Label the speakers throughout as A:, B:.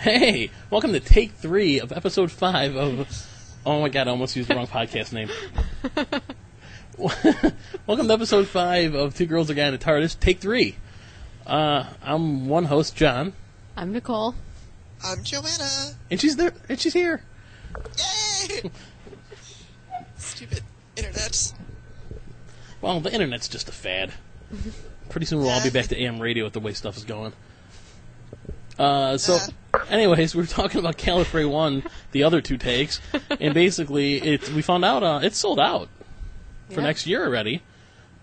A: Hey, welcome to take 3 of episode 5 of... Oh my god, I almost used the wrong podcast name. Welcome to episode 5 of Two Girls, a Guy, and a TARDIS, take 3. I'm one host, John.
B: I'm Nicole.
C: I'm Joanna.
A: And she's there, and she's here.
C: Yay! Stupid internet.
A: Well, the internet's just a fad. Pretty soon we'll all be back to AM radio with the way stuff is going. Anyways, we were talking about Gallifrey 1, the other 2 takes, and basically we found out it's sold out for next year already.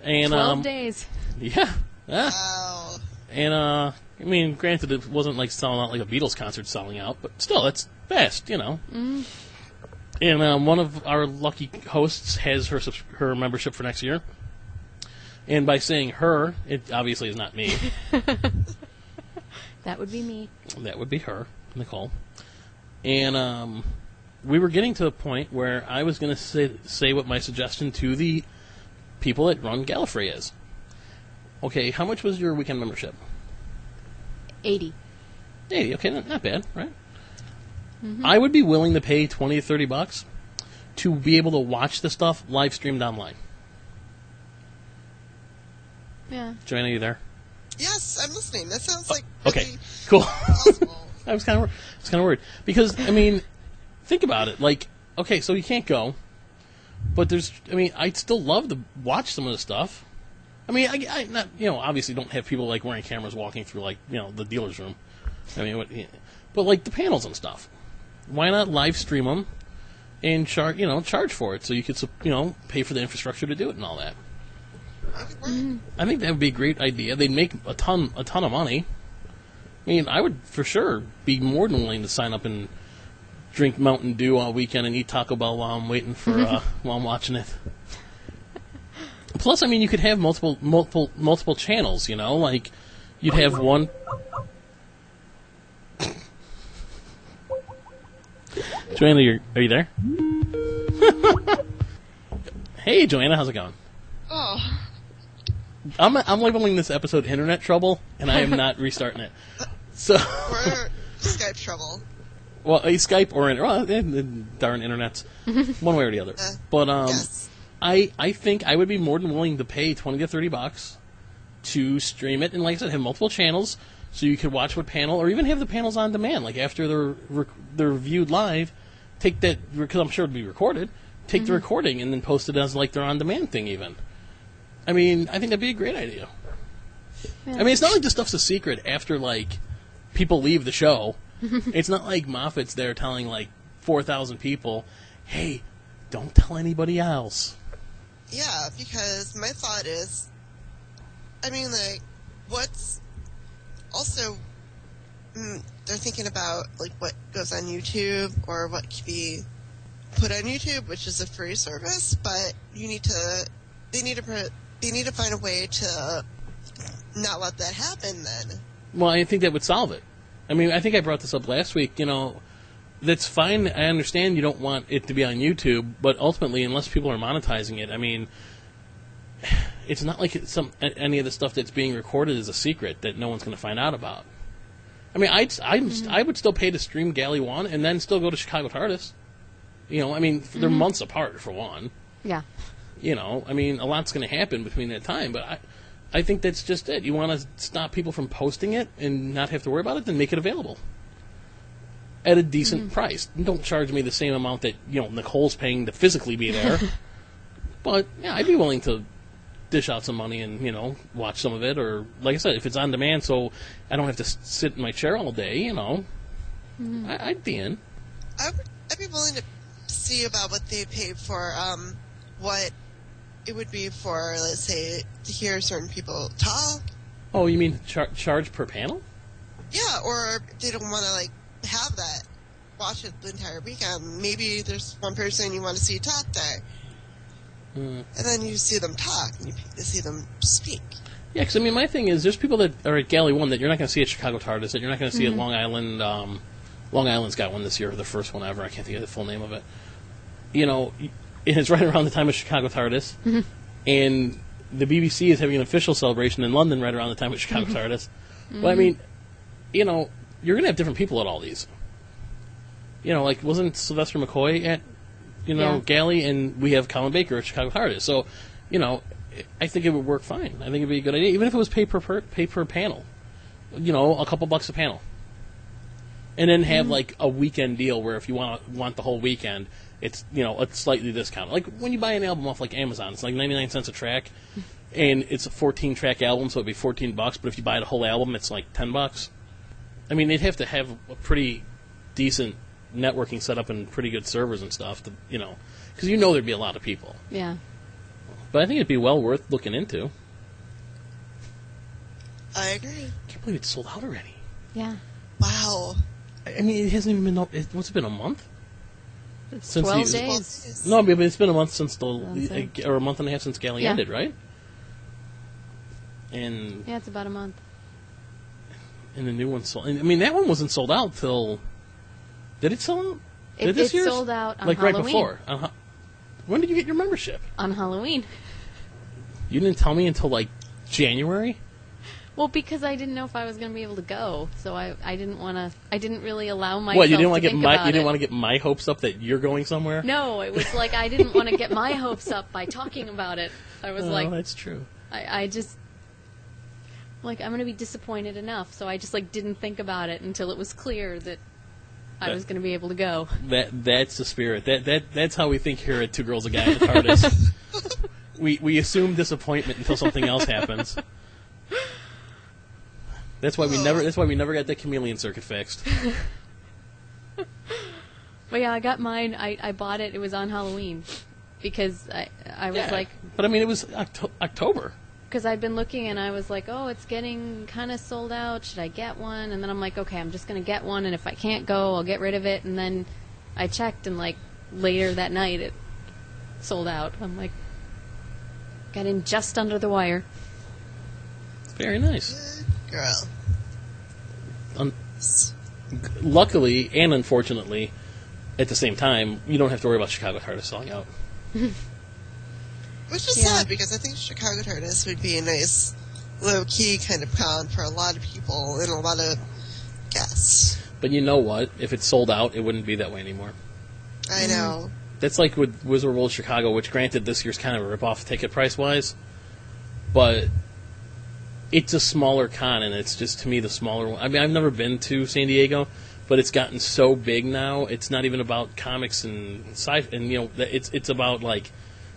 A: And
B: 12 days.
A: Yeah.
C: Wow.
A: And, I mean, granted, it wasn't like selling out like a Beatles concert selling out, but still, that's fast, you know. Mm. And one of our lucky hosts has her membership for next year. And by saying her, it obviously is not me.
B: That would be me.
A: That would be her, Nicole. And we were getting to the point where I was going to say what my suggestion to the people that run Gallifrey is. Okay, how much was your weekend membership?
B: 80.
A: 80, okay, not bad, right?
B: Mm-hmm.
A: I would be willing to pay $20 to $30 to be able to watch the stuff live streamed online.
B: Yeah.
A: Joanna, you there?
C: Yes, I'm listening. That sounds like
A: okay,
C: really
A: cool.
C: possible.
A: I was kind of worried because I mean, think about it. Like, okay, so you can't go, but I'd still love to watch some of the stuff. I mean, I not obviously don't have people like wearing cameras walking through like the dealer's room. I mean, but like the panels and stuff. Why not live stream them and charge for it so you could pay for the infrastructure to do it and all that. I think that would be a great idea. They'd make a ton of money. I mean, I would for sure be more than willing to sign up and drink Mountain Dew all weekend and eat Taco Bell while I'm waiting for while I'm watching it. Plus, I mean, you could have multiple channels. Like you'd have one. Joanna, are you there? Hey, Joanna, how's it going?
C: Oh.
A: I'm labeling this episode Internet Trouble, and I am not restarting it. So
C: Or Skype trouble.
A: Well, Skype or darn internets, one way or the other. But
C: yes.
A: I think I would be more than willing to pay $20 to $30 to stream it, and like I said, have multiple channels so you could watch what panel, or even have the panels on demand. Like after they're viewed live, take that because I'm sure it'd be recorded. Take the recording and then post it as like their on demand thing even. I mean, I think that'd be a great idea. Yeah. I mean, it's not like this stuff's a secret after, like, people leave the show. It's not like Moffat's there telling, like, 4,000 people, hey, don't tell anybody else.
C: Yeah, because my thought is, I mean, like, what's also, they're thinking about, like, what goes on YouTube or what can be put on YouTube, which is a free service, but they need to find a way to not let that happen then. Well,
A: I think that would solve it. I mean, I think I brought this up last week. That's fine. I understand you don't want it to be on YouTube, but ultimately, unless people are monetizing it, I mean, it's not like any of the stuff that's being recorded is a secret that no one's going to find out about. I mean, I would still pay to stream Galley 1 and then still go to Chicago TARDIS. I mean, they're months apart, for one.
B: Yeah.
A: I mean, a lot's going to happen between that time, but I think that's just it. You want to stop people from posting it and not have to worry about it, then make it available at a decent price. Don't charge me the same amount that, Nicole's paying to physically be there. But, yeah, I'd be willing to dish out some money and, watch some of it, or, like I said, if it's on demand so I don't have to sit in my chair all day, I'd be in.
C: I'd be willing to see about what they paid for, what it would be for, let's say, to hear certain people talk.
A: Oh, you mean charge per panel?
C: Yeah, or they don't want to, like, have that, watch it the entire weekend. Maybe there's one person you want to see talk there. And then you see them talk, and you pay to see them speak.
A: Yeah, because, I mean, my thing is, there's people that are at Galley 1 that you're not going to see at Chicago TARDIS, that you're not going to see at Long Island. Long Island's got one this year, the first one ever. I can't think of the full name of it. It's right around the time of Chicago TARDIS, and the BBC is having an official celebration in London right around the time of Chicago TARDIS. But I mean, you're going to have different people at all these. You know, like, wasn't Sylvester McCoy at, Galley, and we have Colin Baker at Chicago TARDIS. So, I think it would work fine. I think it'd be a good idea, even if it was pay per panel. A couple bucks a panel. And then have, like, a weekend deal where if you want the whole weekend, it's, a slightly discounted. Like, when you buy an album off, like, Amazon, it's like 99 cents a track, and it's a 14-track album, so it'd be $14, but if you buy the whole album, it's, like, $10. I mean, they'd have to have a pretty decent networking set up and pretty good servers and stuff, to, because there'd be a lot of people.
B: Yeah.
A: But I think it'd be well worth looking into.
C: I agree.
A: I can't believe it's sold out already.
B: Yeah.
C: Wow.
A: I mean, it hasn't even been, what's it been, a month?
B: It's
A: Since
B: 12
A: the-
B: days.
A: No, but it's been a month since or a month and a half since Galley
B: Yeah.
A: ended, right? And
B: Yeah, it's about a month.
A: the new one sold. I mean, that one wasn't sold out till. Did it sell out? Did this
B: It
A: year's?
B: sold out on
A: like
B: Halloween.
A: right before. When did you get your membership?
B: On Halloween.
A: You didn't tell me until like January.
B: Well, because I didn't know if I was going to be able to go, so I didn't want to. I didn't really allow myself.
A: What, you didn't want
B: to
A: to
B: think
A: get my
B: about
A: you didn't
B: it.
A: want to get my hopes up that you're going somewhere?
B: No, it was like I didn't want to get my hopes up by talking about it. I was like,
A: that's true.
B: I just like I'm going to be disappointed enough, so I just like didn't think about it until it was clear that I was going to be able to go.
A: That's the spirit. That's how we think here at Two Girls a Guy in the TARDIS. we assume disappointment until something else happens. That's why we never got that chameleon circuit fixed.
B: But yeah, I got mine. I bought it. It was on Halloween because I was like,
A: but I mean, it was October.
B: because I'd been looking and I was like, oh, it's getting kind of sold out. Should I get one? And then I'm like, okay, I'm just going to get one. And if I can't go, I'll get rid of it. And then I checked and like later that night it sold out. I'm like, got in just under the wire.
A: Very nice.
C: Girl.
A: Luckily and unfortunately, at the same time, you don't have to worry about Chicago TARDIS selling out.
C: Which is
B: Yeah.
C: sad, because I think Chicago TARDIS would be a nice, low-key kind of con for a lot of people and a lot of guests.
A: But you know what? If it's sold out, it wouldn't be that way anymore.
C: I know.
A: That's like with Wizard World Chicago, which granted this year's kind of a rip-off ticket price-wise, but it's a smaller con, and it's just, to me, the smaller one. I mean, I've never been to San Diego, but it's gotten so big now, it's not even about comics and sci-fi, and, it's about, like,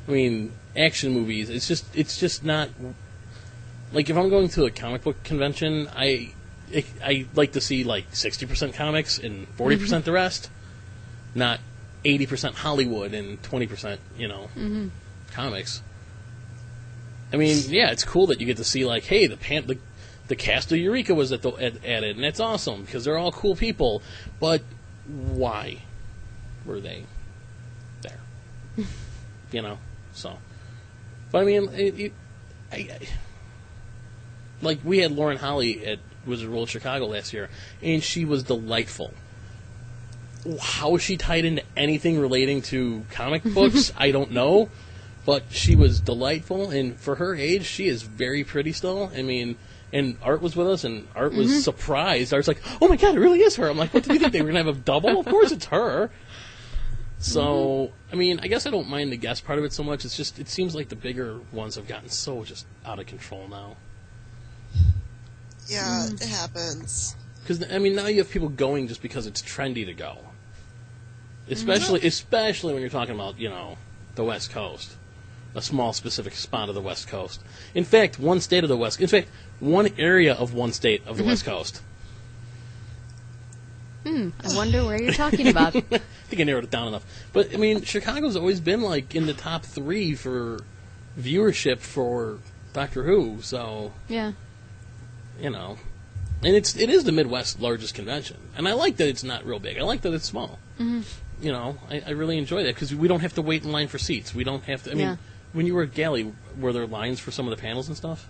A: I mean, action movies. It's just not, like, if I'm going to a comic book convention, I like to see, like, 60% comics and 40% the rest, not 80% Hollywood and 20%, comics. I mean, yeah, it's cool that you get to see, like, hey, the cast of Eureka was at it, and that's awesome, because they're all cool people, but why were they there? So. But, I mean, like, we had Lauren Holly at Wizard World Chicago last year, and she was delightful. How she tied into anything relating to comic books, I don't know. But she was delightful, and for her age, she is very pretty still. I mean, and Art was with us, and Art was surprised. Art's like, oh my god, it really is her. I'm like, what did you think? They were going to have a double? Of course it's her. So, I mean, I guess I don't mind the guest part of it so much. It's just, it seems like the bigger ones have gotten so just out of control now.
C: Yeah, it happens.
A: Because, I mean, now you have people going just because it's trendy to go. Especially when you're talking about, the West Coast. A small specific spot of the West Coast. In fact, one area of one state of the West Coast.
B: I wonder where you're talking about.
A: I think I narrowed it down enough. But, I mean, Chicago's always been, like, in the top 3 for viewership for Doctor Who, so...
B: Yeah.
A: And it is the Midwest's largest convention. And I like that it's not real big. I like that it's small. I really enjoy that, because we don't have to wait in line for seats. We don't have to... I mean, when you were at Galley, were there lines for some of the panels and stuff?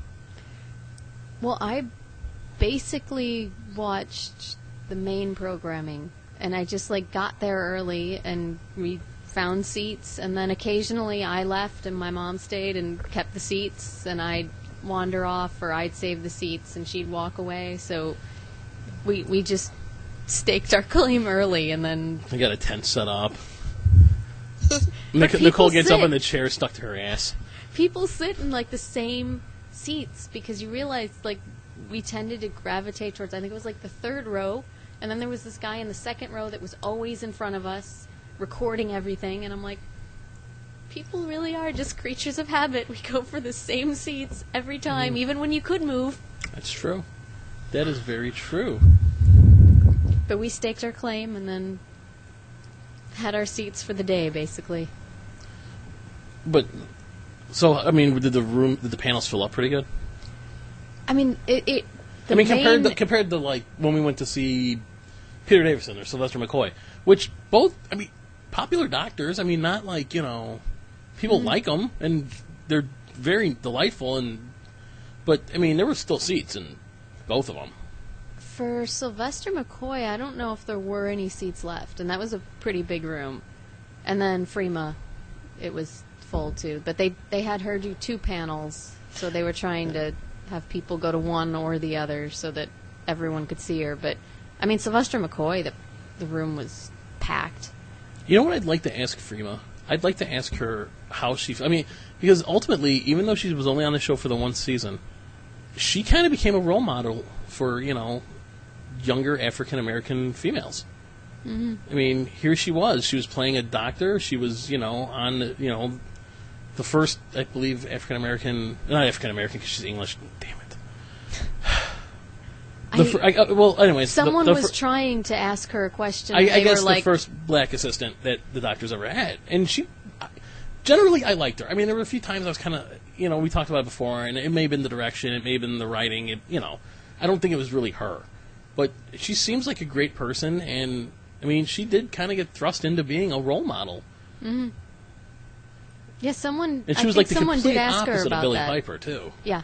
B: Well, I basically watched the main programming, and I just got there early, and we found seats, and then occasionally I left and my mom stayed and kept the seats, and I'd wander off, or I'd save the seats and she'd walk away. So we just staked our claim early, and then
A: I got a tent set up.
B: But
A: Nicole gets
B: sit.
A: up in the chair stuck to her ass.
B: People sit in like the same seats because you realize like we tended to gravitate towards, I think it was like the third row, and then there was this guy in the second row that was always in front of us recording everything, and I'm like, people really are just creatures of habit. We go for the same seats every time, even when you could move.
A: That's true. That is very true.
B: But we staked our claim and then had our seats for the day, basically.
A: But, so, I mean, did the panels fill up pretty good?
B: I mean,
A: compared to, like, when we went to see Peter Davison or Sylvester McCoy, which both, I mean, popular doctors, I mean, not like, you know, people like them, and they're very delightful, but, I mean, there were still seats in both of them.
B: For Sylvester McCoy, I don't know if there were any seats left, and that was a pretty big room. And then Freema, it was full too. But they had her do 2 panels, so they were trying to have people go to one or the other so that everyone could see her. But, I mean, Sylvester McCoy, the room was packed.
A: You know what I'd like to ask Freema? I'd like to ask her how she... I mean, because ultimately, even though she was only on the show for the 1 season, she kind of became a role model for, you know, younger African-American females. Mm-hmm. I mean, here she was. She was playing a doctor. She was, you know, on, you know, the first, I believe, African-American... Not African-American, because she's English. Damn it. Well, anyways...
B: Someone was trying to ask her a question.
A: I guess
B: were
A: the first black assistant that the doctor's ever had. And she... Generally, I liked her. I mean, there were a few times I was kind of... You know, we talked about it before, and it may have been the direction, it may have been the writing, you know. I don't think it was really her. But she seems like a great person, and, I mean, she did kind of get thrust into being a role model.
B: Mm-hmm. Yeah, someone...
A: And she was like the complete opposite of Billie Piper, too.
B: Yeah.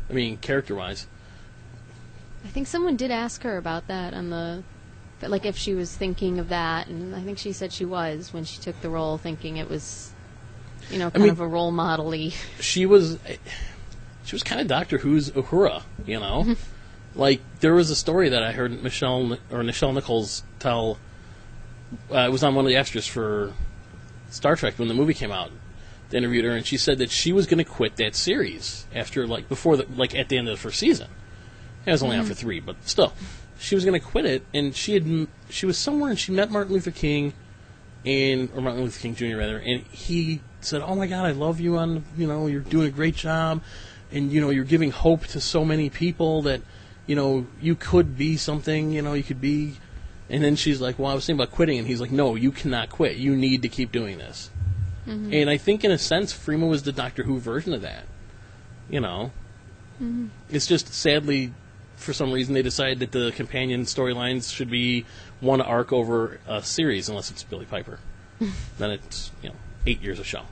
A: I mean, character-wise.
B: I think someone did ask her about that on the... Like, if she was thinking of that, and I think she said she was when she took the role, thinking it was, you know, kind of a role model-y. She was kind of Doctor Who's Uhura, you know? Like, there was a story that I heard Nichelle Nichols tell. It was on one of the extras for Star Trek when the movie came out. They interviewed her, and she said that she was going to quit that series after, like, at the end of the first season. It was only on for 3, but still, she was going to quit it. And she was somewhere, and she met Martin Luther King, or Martin Luther King Jr. rather, and he said, "Oh my God, I love you. You know, you're doing a great job, and you know, you're giving hope to so many people that." You know, you could be something, you know, you could be... And then she's like, well, I was thinking about quitting. And he's like, no, you cannot quit. You need to keep doing this. Mm-hmm. And I think, in a sense, Freema was the Doctor Who version of that. You know? Mm-hmm. It's just, sadly, for some reason, they decided that the companion storylines should be one arc over a series, unless it's Billie Piper. Then it's, you know, 8 years of show.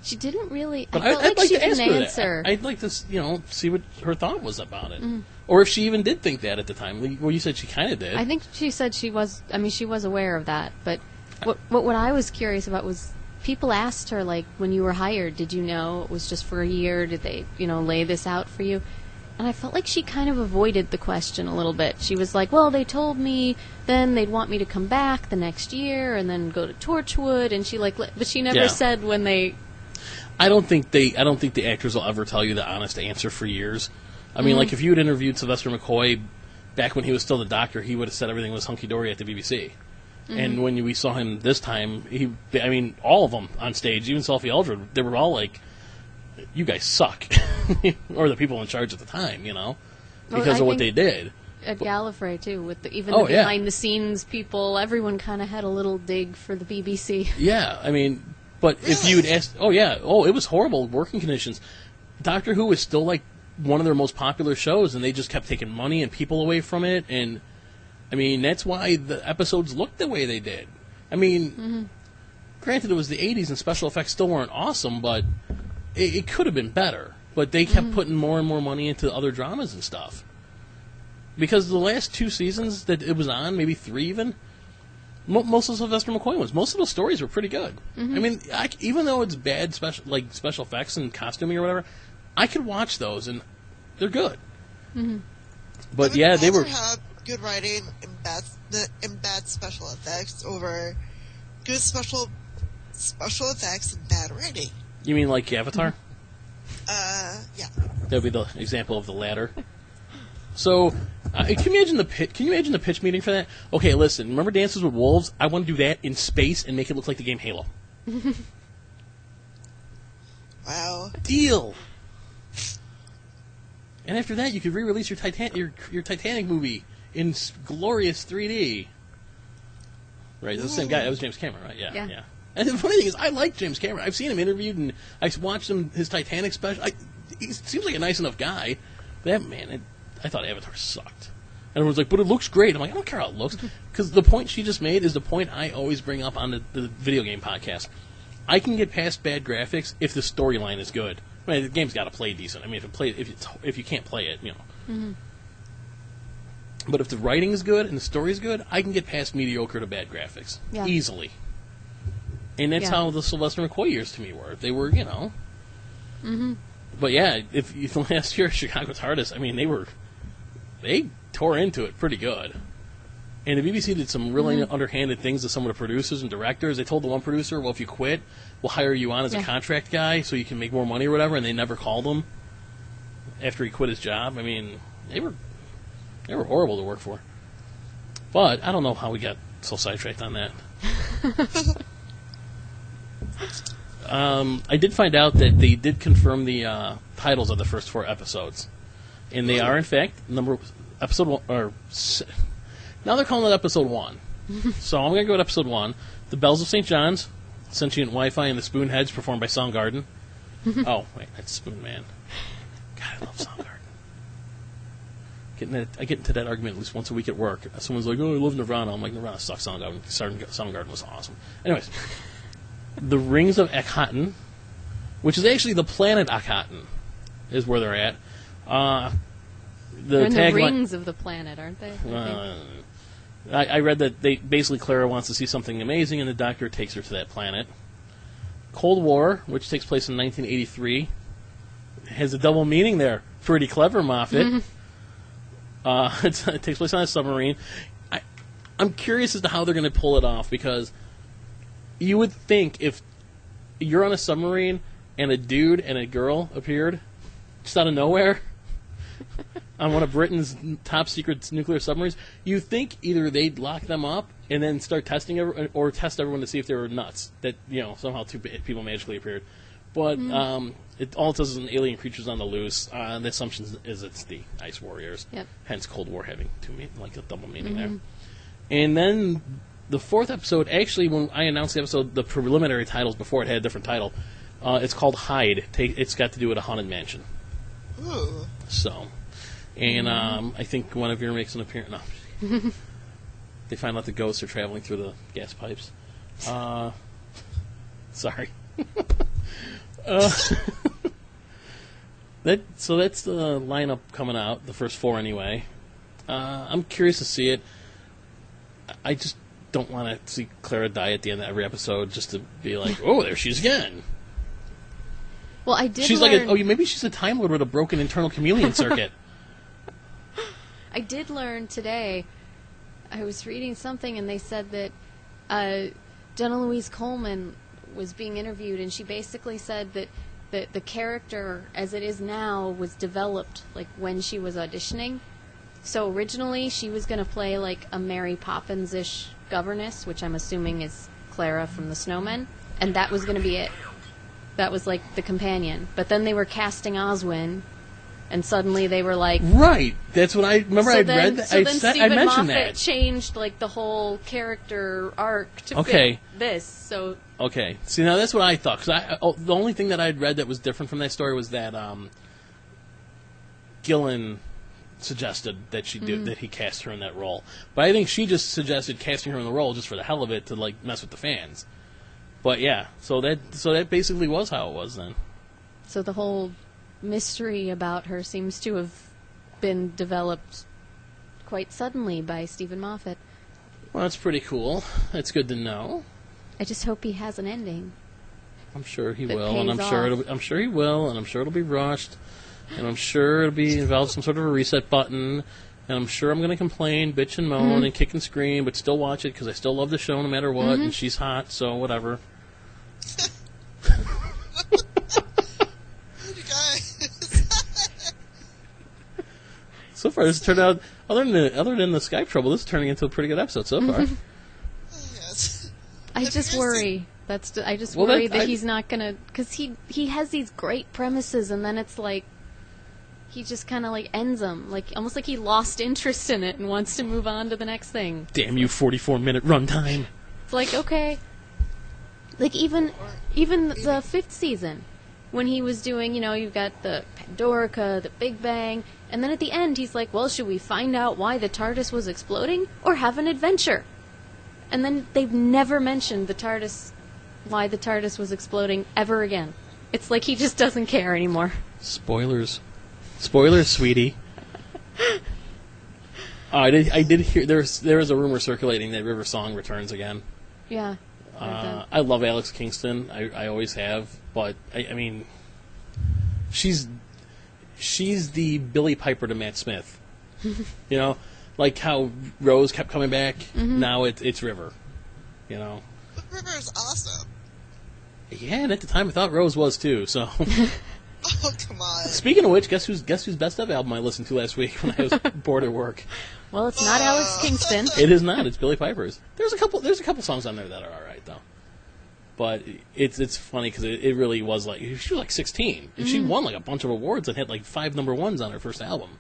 B: She didn't really...
A: But
B: I felt like she didn't
A: answer. I'd like to, you know, see what her thought was about it. Mm. Or if she even did think that at the time. Well, you said she kind of did.
B: I think she said she was... I mean, she was aware of that. But what I was curious about was... People asked her, like, when you were hired, did you know it was just for a year? Did they, you know, lay this out for you? And I felt like she kind of avoided the question a little bit. She was like, well, they told me then they'd want me to come back the next year and then go to Torchwood. And she, like... But she never said when they...
A: I don't think the actors will ever tell you the honest answer for years. I mean, like, if you had interviewed Sylvester McCoy back when he was still the Doctor, he would have said everything was hunky-dory at the BBC. Mm-hmm. And when we saw him this time, all of them on stage, even Sophie Aldred, they were all like, you guys suck. Or the people in charge at the time, you know, because of what they did.
B: At Gallifrey, too, with the behind-the-scenes people, everyone kind of had a little dig for the BBC.
A: Yeah, I mean... But if you'd asked, it was horrible working conditions. Doctor Who was still like one of their most popular shows, and they just kept taking money and people away from it. And I mean, that's why the episodes looked the way they did. I mean, granted, it was the '80s and special effects still weren't awesome, but it could have been better. But they kept putting more and more money into other dramas and stuff. Because the last 2 seasons that it was on, maybe 3 even. Most of Sylvester McCoy ones. Most of those stories were pretty good. Mm-hmm. I mean, even though it's bad special effects and costuming or whatever, I could watch those and they're good. Mm-hmm. But yeah, they were
C: have good writing and bad special effects over good special effects and bad writing.
A: You mean like Avatar?
C: Yeah.
A: That would be the example of the latter. So, can you imagine the pitch meeting for that? Okay, listen. Remember Dances with Wolves? I want to do that in space and make it look like the game Halo.
C: Wow.
A: Deal. And after that, you could re-release your Titanic movie in glorious 3D. Right, that's the same guy. That was James Cameron, right? Yeah. And the funny thing is, I like James Cameron. I've seen him interviewed, and I watched his Titanic special. He seems like a nice enough guy. But I thought Avatar sucked. And everyone's like, but it looks great. I'm like, I don't care how it looks. Because the point she just made is the point I always bring up on the video game podcast. I can get past bad graphics if the storyline is good. I mean, the game's got to play decent. I mean, if you can't play it, you know.
B: Mm-hmm.
A: But if the writing is good and the story is good, I can get past mediocre to bad graphics easily. And that's how the Sylvester McCoy years to me were. They were, you know.
B: Mm-hmm.
A: But yeah, last year Chicago TARDIS, I mean, they tore into it pretty good. And the BBC did some really underhanded things to some of the producers and directors. They told the one producer, well, if you quit, we'll hire you on as a contract guy so you can make more money or whatever, and they never called him after he quit his job. I mean, they were horrible to work for. But I don't know how we got so sidetracked on that. I did find out that they did confirm the titles of the first 4 episodes. And they are, in fact, episode 1, or now they're calling it episode 1. So I'm going to go with episode 1. The Bells of St. John's, Sentient Wi-Fi, and the Spoonheads, performed by Soundgarden. Oh, wait, that's Spoon Man. God, I love Soundgarden. I get into that argument at least once a week at work. Someone's like, oh, I love Nirvana. I'm like, Nirvana sucks. Soundgarden was awesome. Anyways, the Rings of Akhenaten, which is actually the planet Akhenaten, is where they're at.
B: They're in the rings of the planet, aren't they?
A: I read that basically Clara wants to see something amazing, and the Doctor takes her to that planet. Cold War, which takes place in 1983, has a double meaning there. Pretty clever, Moffat. It takes place on a submarine. I'm curious as to how they're going to pull it off, because you would think if you're on a submarine and a dude and a girl appeared just out of nowhere on one of Britain's top secret nuclear submarines, you think either they'd lock them up and then start testing or test everyone to see if they were nuts, that somehow 2 people magically appeared. But all it does is an alien creature's on the loose. The assumption is it's the Ice Warriors. Yep. Hence Cold War having a double meaning there. And then the 4th episode, actually, when I announced the episode, the preliminary titles before it had a different title. It's called Hide. It's got to do with a haunted mansion.
C: Ooh.
A: So, and I think Guinevere makes an appearance. No. They find out the ghosts are traveling through the gas pipes. Sorry. So that's the lineup coming out, the first 4 anyway. I'm curious to see it. I just don't want to see Clara die at the end of every episode just to be like, oh, there she is again.
B: Well, I did.
A: She's maybe she's a Time Lord with a broken internal chameleon circuit.
B: I did learn today. I was reading something, and they said that Jenna Louise Coleman was being interviewed, and she basically said that the character, as it is now, was developed when she was auditioning. So originally, she was going to play a Mary Poppins-ish governess, which I'm assuming is Clara from The Snowmen, and that was going to be it. That was the companion. But then they were casting Oswin, and suddenly they were like... Right! That's what I remember. I read that. So then Stephen Moffat changed the whole character arc to fit this. So
A: okay. See, now that's what I thought. Because the only thing that I'd read that was different from that story was that Gillen suggested that that he cast her in that role. But I think she just suggested casting her in the role just for the hell of it to mess with the fans. But yeah, so that basically was how it was then.
B: So the whole mystery about her seems to have been developed quite suddenly by Stephen Moffat.
A: Well, that's pretty cool. That's good to know.
B: I just hope he has an ending.
A: I'm sure he will, and I'm sure he will, and I'm sure it'll be rushed, and I'm sure it'll be involve some sort of a reset button, and I'm sure I'm going to complain, bitch and moan, and kick and scream, but still watch it because I still love the show no matter what, and she's hot, so whatever.
C: You guys.
A: So far, this turned out, other than the Skype trouble, this is turning into a pretty good episode so far.
C: Yes.
B: I just worry. I just
A: Well,
B: worry
A: that-
B: that he's not gonna, because he has these great premises, and then it's like he just kind of like ends them, like almost like he lost interest in it and wants to move on to the next thing.
A: Damn you, 44-minute runtime.
B: It's like, okay, like even the 5th season, when he was doing, you've got the Pandorica, the Big Bang, and then at the end he's like, well, should we find out why the TARDIS was exploding or have an adventure? And then they've never mentioned why the TARDIS was exploding ever again. It's like he just doesn't care anymore.
A: Spoilers, sweetie. I did hear there is a rumor circulating that River Song returns again.
B: Yeah.
A: I love Alex Kingston. I always have, but I mean, she's the Billy Piper to Matt Smith. Like how Rose kept coming back. Now it's River.
C: But River's awesome.
A: Yeah, and at the time I thought Rose was too. So.
C: Oh, come on.
A: Speaking of which, guess whose best of album I listened to last week when I was bored at work?
B: Well, it's not Alex Kingston.
A: It is not. It's Billy Piper's. There's a couple songs on there that are all right though. But it's funny because it really was like she was like 16 and she won like a bunch of awards and had like 5 number ones on her first album.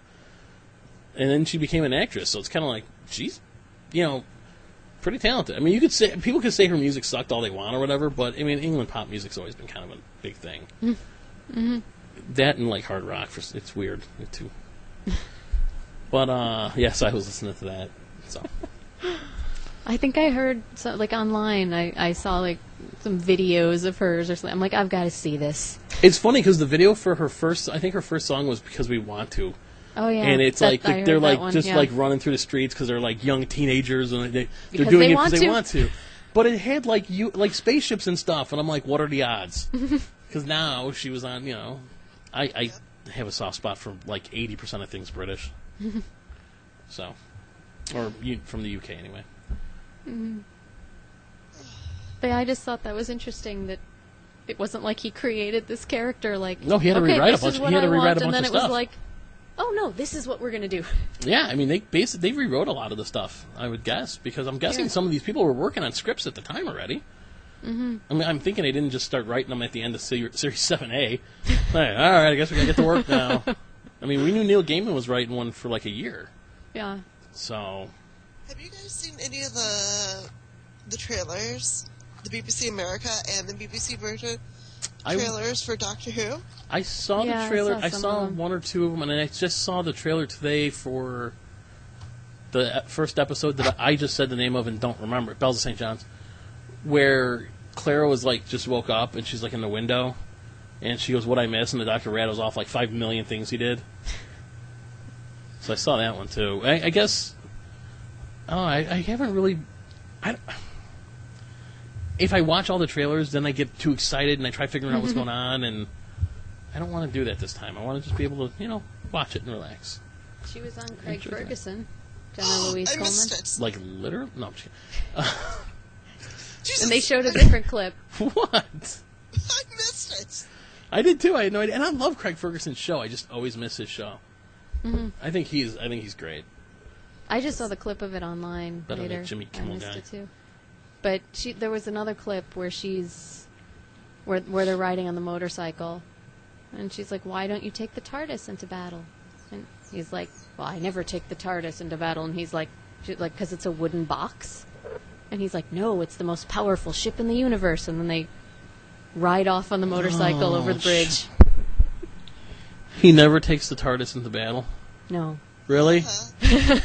A: And then she became an actress, so it's kind of like she's, pretty talented. I mean, people could say her music sucked all they want or whatever, but I mean, England pop music's always been kind of a big thing. That and like hard rock, it's weird too. But yes, I was listening to that. So
B: I think I heard like online. I saw like some videos of hers or something. I'm like, I've got to see this.
A: it's funny because the video for her first song was Because We Want To.
B: Oh yeah,
A: And it's like
B: I heard
A: they're
B: that
A: like
B: one,
A: just
B: yeah.
A: like running through the streets because they're like young teenagers and they're
B: Because
A: doing
B: they
A: it
B: want
A: because they
B: to.
A: want to. But it had like spaceships and stuff, and I'm like, what are the odds? Because now she was on, I have a soft spot for like 80% of things British. So, or from the UK anyway.
B: But yeah, I just thought that was interesting that it wasn't like he created this character. Like,
A: No, he had to
B: okay,
A: rewrite a
B: this
A: bunch.
B: is
A: He
B: what
A: had to
B: I
A: rewrite
B: want,
A: a bunch
B: and then
A: of
B: it was
A: stuff.
B: like, oh no, this is what we're gonna do.
A: Yeah, I mean they rewrote a lot of the stuff. I would guess because I'm guessing
B: Yeah.
A: some of these people were working on scripts at the time already. Mm-hmm. I mean, I'm thinking they didn't just start writing them at the end of Series 7A. All right, I guess we gotta get to work now. I mean, we knew Neil Gaiman was writing one for like a year.
B: Yeah.
A: So,
C: Have you guys seen any of the trailers? The BBC America and the BBC version trailers for Doctor Who?
A: I saw
B: Yeah,
A: the
B: I
A: trailer.
B: saw
A: I
B: some
A: saw
B: of them.
A: one or two of them, and I just saw the trailer today for the first episode that I just said the name of and don't remember. Bells of St. John's, where Clara was like just woke up and she's like in the window, and she goes, "What I miss?" And the doctor rattles off like 5 million things he did. So I saw that one too. I guess. Oh, I haven't really. If I watch all the trailers, then I get too excited and I try figuring out what's going on, and I don't want to do that this time. I want to just be able to, watch it and relax.
B: She was on Craig
A: Enjoy that.
B: Ferguson, Jenna Louise
C: I
B: Coleman,
C: missed it.
A: Like, literally? No, I'm just
C: Jesus,
B: and they showed a different clip.
A: kidding. What?
C: I missed it.
A: I did too. I had no idea. And I love Craig Ferguson's show. I just always miss his show.
B: Mm-hmm.
A: I think he's great.
B: I just saw the clip of it online
A: Better than
B: later.
A: that Jimmy
B: I
A: Kimmel
B: missed
A: guy.
B: it too. But there was another clip where where they're riding on the motorcycle, and she's like, "Why don't you take the TARDIS into battle?" And he's like, "Well, I never take the TARDIS into battle." And he's like, "Because it's a wooden box." And he's like, "No, it's the most powerful ship in the universe." And then they ride off on the motorcycle over the bridge.
A: He never takes the TARDIS into battle.
B: No,
A: Really?
B: I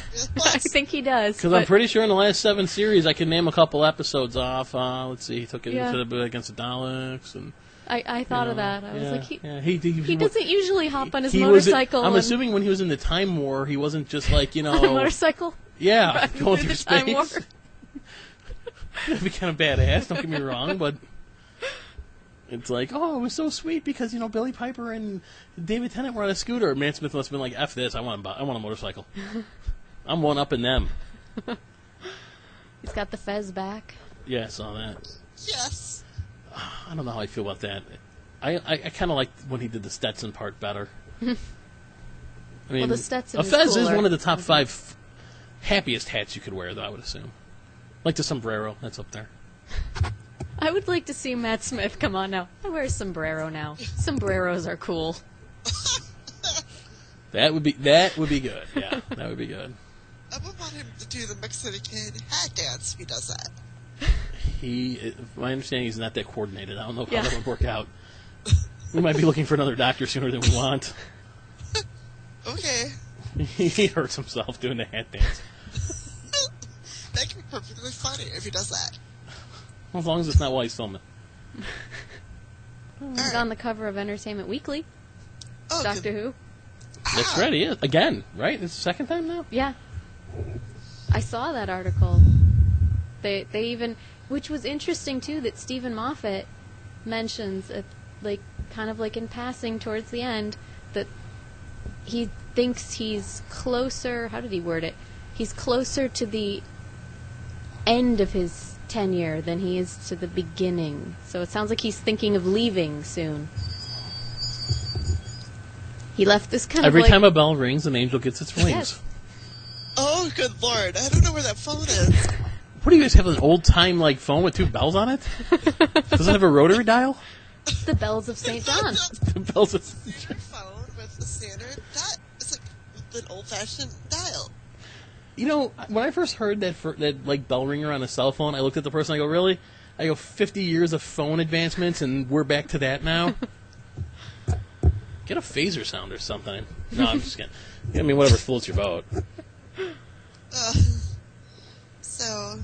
B: think he does.
A: Because I'm pretty sure in the last 7 series, I can name a couple episodes off. Let's see, he took it
B: Yeah.
A: against the Daleks, and
B: I thought of that. I was like, he doesn't usually hop on his
A: he was.
B: motorcycle.
A: I'm
B: and-
A: assuming when he was in the Time War, he wasn't just like
B: on a motorcycle.
A: yeah,
B: riding
A: going
B: through
A: through
B: the Time War.
A: space. That'd be kind of badass. Don't get me wrong, but it's like, oh, it was so sweet because Billy Piper and David Tennant were on a scooter. Matt Smith must have been like, "F this! I want a motorcycle." I'm one up in them.
B: He's got the fez back.
A: Yeah, I saw that.
C: Yes.
A: I don't know how I feel about that. I kind of like when he did the Stetson part better. I mean,
B: Well, the Stetson
A: a fez
B: is
A: is
B: cooler.
A: one of the top 5 happiest hats you could wear, though, I would assume. Like the sombrero, that's up there.
B: I would like to see Matt Smith come on now. I wear a sombrero now. Sombreros are cool.
A: That would be good. Yeah, that would be good.
C: I would want him to do the Mexican hat dance if he does that.
A: My understanding, he's not that coordinated. I don't know how
B: Yeah.
A: that would work out. We might be looking for another doctor sooner than we want.
C: Okay.
A: He hurts himself doing the hat dance.
C: That could be perfectly funny if he does that.
A: As long as it's not while he's filming.
B: He's on the cover of Entertainment Weekly.
C: Oh,
B: Doctor Who.
A: That's right, he is. Again, right? It's the second time now?
B: Yeah. I saw that article. They even, which was interesting too, that Stephen Moffat mentions, kind of like in passing towards the end, that he thinks he's closer. How did he word it? He's closer to the end of his tenure than he is to the beginning. So it sounds like he's thinking of leaving soon. He left this kind
A: Every
B: of like...
A: time a bell rings, an angel gets its wings.
B: Yes.
C: Oh, good lord. I don't know where that phone is.
A: What do you guys have, an old-time phone with 2 bells on it? Does it have a rotary dial?
B: The bells of St. John.
A: The bells of...
C: Standard phone with a standard dial. It's like an old-fashioned dial.
A: You know, when I first heard that bell ringer on a cell phone, I looked at the person, I go, really? I go, 50 years of phone advancements, and we're back to that now? Get a phaser sound or something. No, I'm just kidding. I mean, whatever floats your boat.
C: So,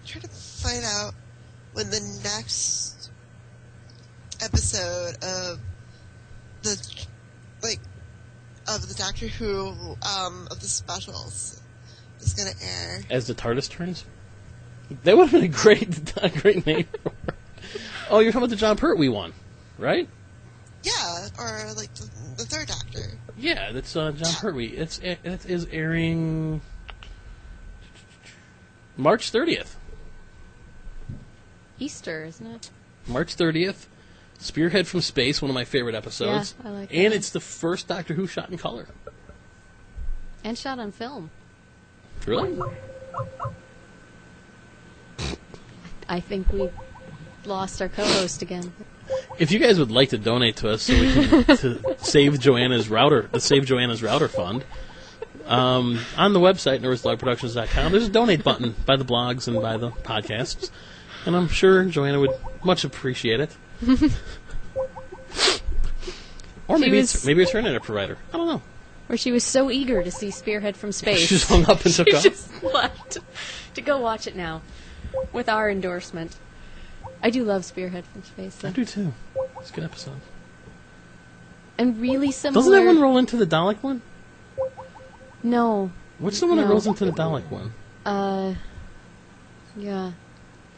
C: try to find out when the next episode of the Doctor Who of the specials is going to air.
A: As the TARDIS turns? That would have been a great name for it. Oh, you're talking about the John Pertwee one, right?
C: Yeah, or the third Doctor.
A: Yeah, that's John Pertwee. It is airing March 30th.
B: Easter, isn't it?
A: March 30th. Spearhead from Space, one of my favorite episodes.
B: Yeah, I like that.
A: And it's the first Doctor Who shot in color.
B: And shot on film.
A: Really?
B: I think we lost our co-host again.
A: If you guys would like to donate to us so we can to save Joanna's router, the Save Joanna's Router Fund, on the website, nervousdogproductions.com, there's a donate button by the blogs and by the podcasts. And I'm sure Joanna would much appreciate it. Or maybe it's her internet provider. I don't know.
B: Where she was so eager to see Spearhead from Space.
A: She just hung up and took off.
B: She just left to go watch it now with our endorsement. I do love Spearhead from Space, though.
A: I do too. It's a good episode.
B: And really similar...
A: Doesn't that one roll into the Dalek one?
B: No.
A: What's the one that
B: No.
A: rolls into the Dalek one?
B: Yeah.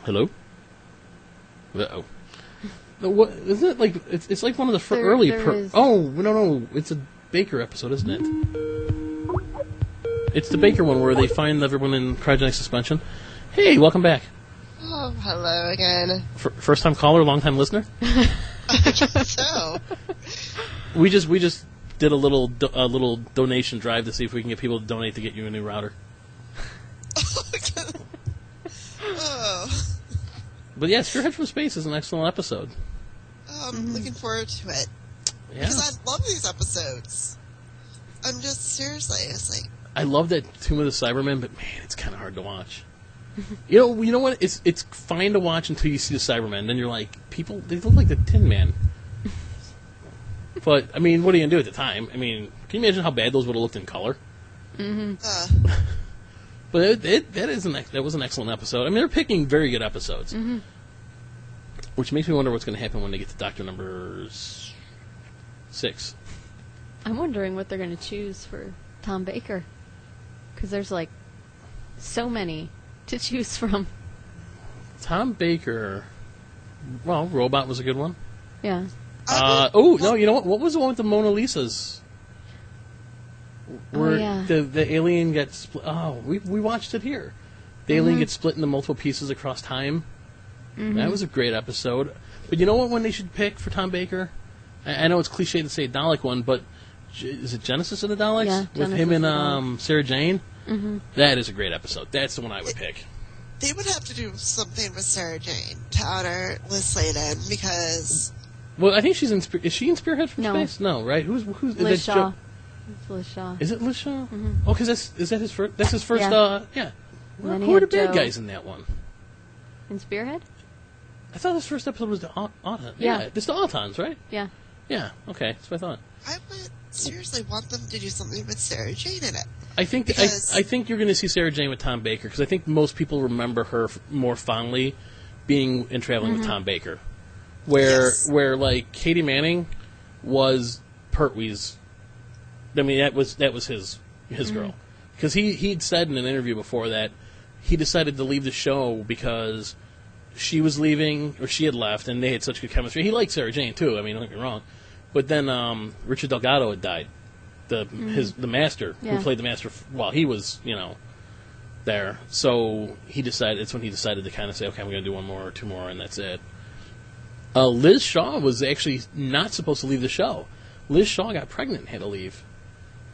A: Hello? Uh-oh. What, isn't it like... It's like one of the
B: There
A: early...
B: is.
A: Oh, no. It's a Baker episode, isn't it? It's the Baker one where they find everyone in cryogenic suspension. Hey, welcome back.
C: Oh, hello again.
A: First time caller, long time listener.
C: So,
A: We just did a little donation drive to see if we can get people to donate to get you a new router.
C: oh,
A: But yeah, Spearhead from Space is an excellent episode.
C: I'm looking forward to it.
A: Yeah,
C: Because I love these episodes. I'm just, seriously, it's like,
A: I love that Tomb of the Cybermen, but man, it's kind of hard to watch. You know what? It's fine to watch until you see the Cybermen. Then you're like, they look like the Tin Man. But I mean, what are you gonna do at the time? I mean, can you imagine how bad those would have looked in color? But that was an excellent episode. I mean, they're picking very good episodes, which makes me wonder what's going to happen when they get to Doctor number 6.
B: I'm wondering what they're going to choose for Tom Baker. Because there's, so many to choose from.
A: Tom Baker. Well, Robot was a good one.
B: Yeah.
A: No, you know what? What was the one with the Mona Lisas? where
B: yeah.
A: the alien gets split. Oh, we watched it here. The alien gets split into multiple pieces across time. That was a great episode. But you know what one they should pick for Tom Baker? I know it's cliche to say a Dalek one, but is it Genesis of the Daleks?
B: Yeah,
A: with
B: Genesis
A: him
B: of the
A: and Sarah Jane? That is a great episode. That's the one I would pick.
C: They would have to do something with Sarah Jane to honor Liz Sladen because...
A: Well, I think she's in... Is she in Spearhead from
B: No.
A: Space? No, right? Who's
B: Liz
A: that
B: Shaw. It's Liz Shaw.
A: Is it Liz Shaw? Oh, because is that his first... That's his first...
B: Yeah.
A: Yeah.
B: And then
A: Who
B: he
A: are the
B: had
A: bad
B: Joe.
A: guys in that one?
B: In Spearhead?
A: I thought his first episode was the Autons.
B: Yeah.
A: It's the Autons, right?
B: Yeah.
A: Yeah, okay. That's what I thought.
C: I would seriously want them to do something with Sarah Jane in it.
A: I think
C: Because-
A: I think you're going to see Sarah Jane with Tom Baker because I think most people remember her more fondly being in Traveling with Tom Baker,
C: Yes.
A: where like Katie Manning was Pertwee's. I mean that was his girl because he'd said in an interview before that he decided to leave the show because she was leaving or she had left and they had such good chemistry. He liked Sarah Jane too. I mean, don't get me wrong, but then Richard Delgado had died. The master
B: Yeah.
A: who played the master while he was there. So it's when he decided to kind of say, okay, I'm going to do one more or two more, and that's it. Liz Shaw was actually not supposed to leave the show. Liz Shaw got pregnant and had to leave.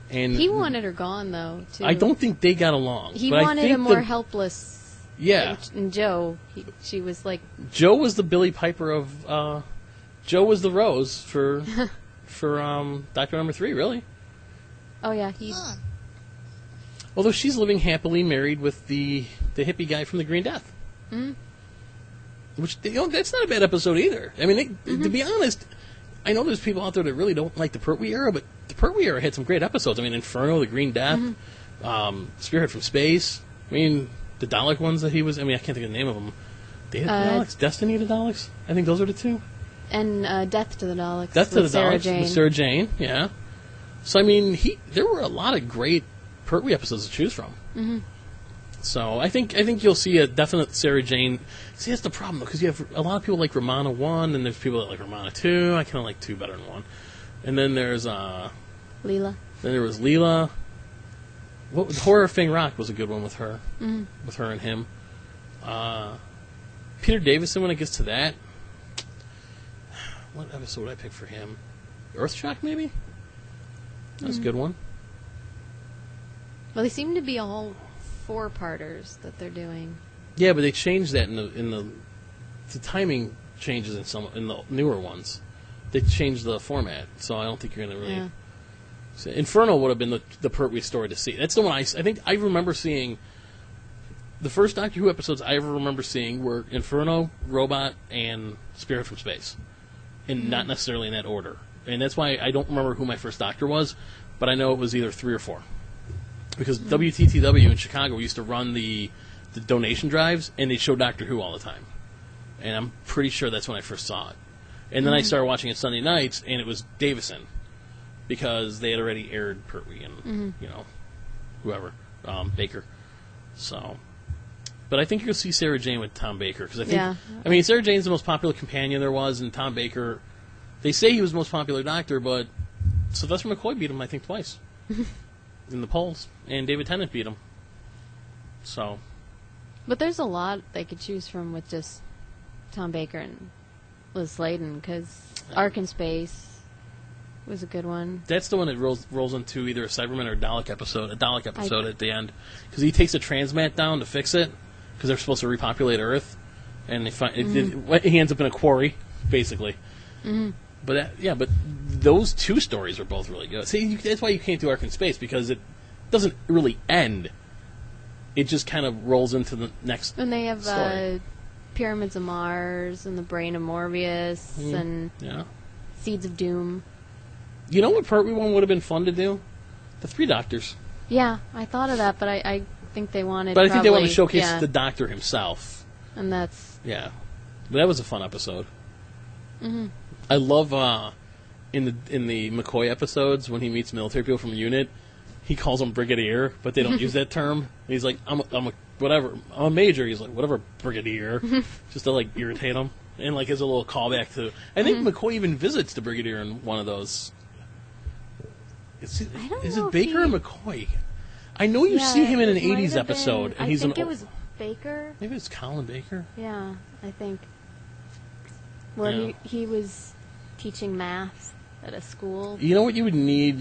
A: And
B: He wanted her gone, though, too.
A: I don't think they got along.
B: He
A: but I
B: wanted
A: think
B: a more helpless...
A: Yeah.
B: And Joe, she was like...
A: Joe was the Billy Piper of... Joe was the Rose for Doctor Number 3, really.
B: Oh, yeah,
C: Huh.
A: Although she's living happily married with the hippie guy from the Green Death. Which, that's not a bad episode either. I mean, to be honest, I know there's people out there that really don't like the Pertwee era, but the Pertwee era had some great episodes. I mean, Inferno, the Green Death, Spearhead from Space. I mean, the Dalek ones that he was... I mean, I can't think of the name of them. Day of the Daleks? Destiny of the Daleks? I think those are the two.
B: And Death to the Daleks.
A: Death to the
B: with Sarah
A: Daleks
B: Jane.
A: with Sarah Jane, yeah. So, I mean, there were a lot of great Pertwee episodes to choose from. So, I think you'll see a definite Sarah Jane. See, that's the problem, though, because you have a lot of people like Romana 1, and there's people that like Romana 2. I kind of like 2 better than 1. And then there's,
B: Leela.
A: Then there was Leela. Horror of Fang Rock was a good one with her. With her and him. Peter Davison, when it gets to that. What episode would I pick for him? Earthshock, maybe? That was a good one.
B: Well, they seem to be all 4-parters that they're doing.
A: Yeah, but they changed that in the timing changes in the newer ones. They changed the format, so I don't think you're going to really...
B: Yeah.
A: So Inferno would have been the Pertwee story to see. That's the one I think I remember seeing. The first Doctor Who episodes I ever remember seeing were Inferno, Robot, and Spirit from Space. And not necessarily in that order. And that's why I don't remember who my first Doctor was, but I know it was either 3 or 4. Because WTTW in Chicago used to run the donation drives, and they'd show Doctor Who all the time. And I'm pretty sure that's when I first saw it. And then I started watching it Sunday nights, and it was Davison. Because they had already aired Pertwee and, whoever, Baker. So... But I think you'll see Sarah Jane with Tom Baker. Because I think, I mean, Sarah Jane's the most popular companion there was, and Tom Baker, they say he was the most popular Doctor, but Sylvester McCoy beat him, I think, twice in the polls, and David Tennant beat him. So,
B: But there's a lot they could choose from with just Tom Baker and Liz Sladen, because Ark in Space was a good one.
A: that's the one that rolls into either a Cyberman or a Dalek episode at the end, because he takes a transmat down to fix it, because they're supposed to repopulate Earth, and they find he ends up in a quarry, basically. But but those 2 stories are both really good. See, that's why you can't do Ark in Space, because it doesn't really end. It just kind of rolls into the next.
B: And they have
A: story.
B: Pyramids of Mars and the Brain of Morbius and Seeds of Doom.
A: You know what Pertwee one would have been fun to do? The 3 Doctors.
B: Yeah, I thought of that, but I think they wanted.
A: But I think they want to
B: probably-
A: showcase the Doctor himself.
B: And that's...
A: Yeah, but that was a fun episode. I love in the McCoy episodes when he meets military people from a unit, he calls them brigadier, but they don't use that term. He's like, I'm a major. He's like, whatever, brigadier, just to like irritate him, and like as a little callback to. I think McCoy even visits the brigadier in one of those.
B: I don't
A: Is
B: know
A: it
B: if
A: Baker or
B: he-
A: McCoy? I know you see him in an
B: it might
A: 80s
B: have
A: episode,
B: been-
A: and he's
B: I think
A: an.
B: it was Baker.
A: Maybe it's Colin Baker.
B: Yeah, I think. Well,
A: Yeah.
B: he was teaching math at a school.
A: You know what you would need?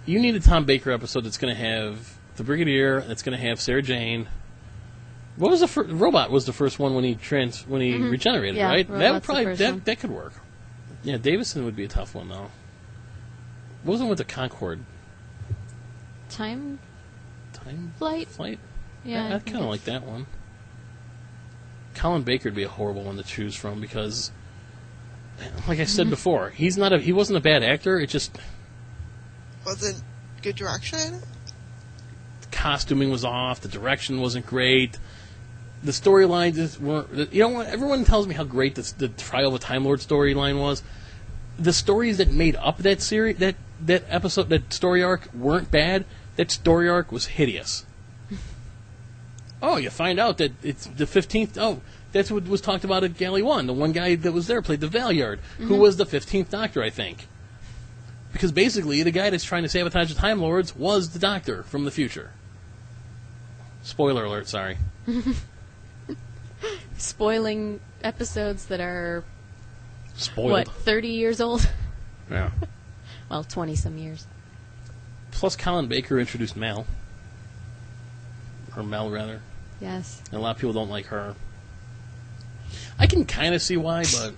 A: You need a Tom Baker episode that's going to have the Brigadier, that's going to have Sarah Jane. What was the first? Robot was the first one when he regenerated,
B: Yeah,
A: right? That would
B: Robot's the
A: probably
B: first one.
A: that could work. Yeah, Davison would be a tough one though. What was the one with the Concorde?
B: Time
A: Time
B: flight. Yeah,
A: I kind of like that one. Colin Baker would be a horrible one to choose from because, like I said before, he wasn't a bad actor. It just
C: Wasn't good direction.
A: the costuming was off, the direction wasn't great, the storylines just weren't. You know what? Everyone tells me how great the Trial of a Time Lord storyline was. The stories that made up that series, that episode, that story arc weren't bad. That story arc was hideous. Oh, you find out that it's the 15th. Oh, that's what was talked about at Galley 1. The one guy that was there played the Valeyard, who was the 15th Doctor, I think. Because basically, the guy that's trying to sabotage the Time Lords was the Doctor from the future. Spoiler alert, sorry.
B: Spoiling episodes that are,
A: Spoiled.
B: 30 years old?
A: Yeah.
B: Well, 20-some years.
A: Plus, Colin Baker introduced Mel. Or Mel, rather.
B: Yes.
A: And a lot of people don't like her. I can kind of see why, but...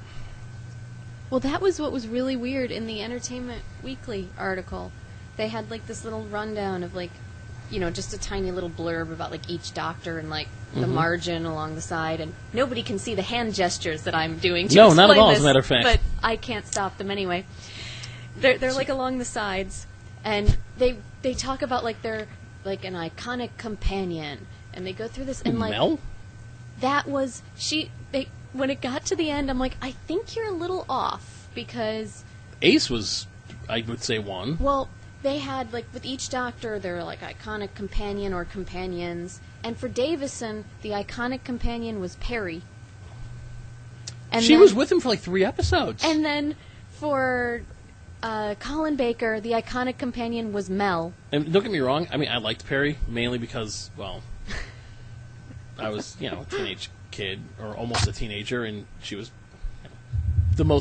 B: Well, that was what was really weird in the Entertainment Weekly article. They had, like, this little rundown of, like, just a tiny little blurb about, like, each doctor and, like, the margin along the side. And nobody can see the hand gestures that I'm doing to
A: No,
B: explain
A: not at all,
B: this,
A: as a matter of fact.
B: But I can't stop them anyway. They're like, along the sides. And they talk about, like, they're, like, an iconic companion. And they go through this, and, like...
A: Mel?
B: That was... When it got to the end, I'm like, I think you're a little off, because...
A: Ace was, I would say, one.
B: Well, they had, like, with each doctor, they're, like, iconic companion or companions. And for Davison, the iconic companion was Perry. And
A: She
B: then,
A: was with him for, like, 3 episodes.
B: And then for Colin Baker, the iconic companion was Mel.
A: And don't get me wrong, I mean, I liked Perry, mainly because, well, I was, a teenage kid, or almost a teenager, and she was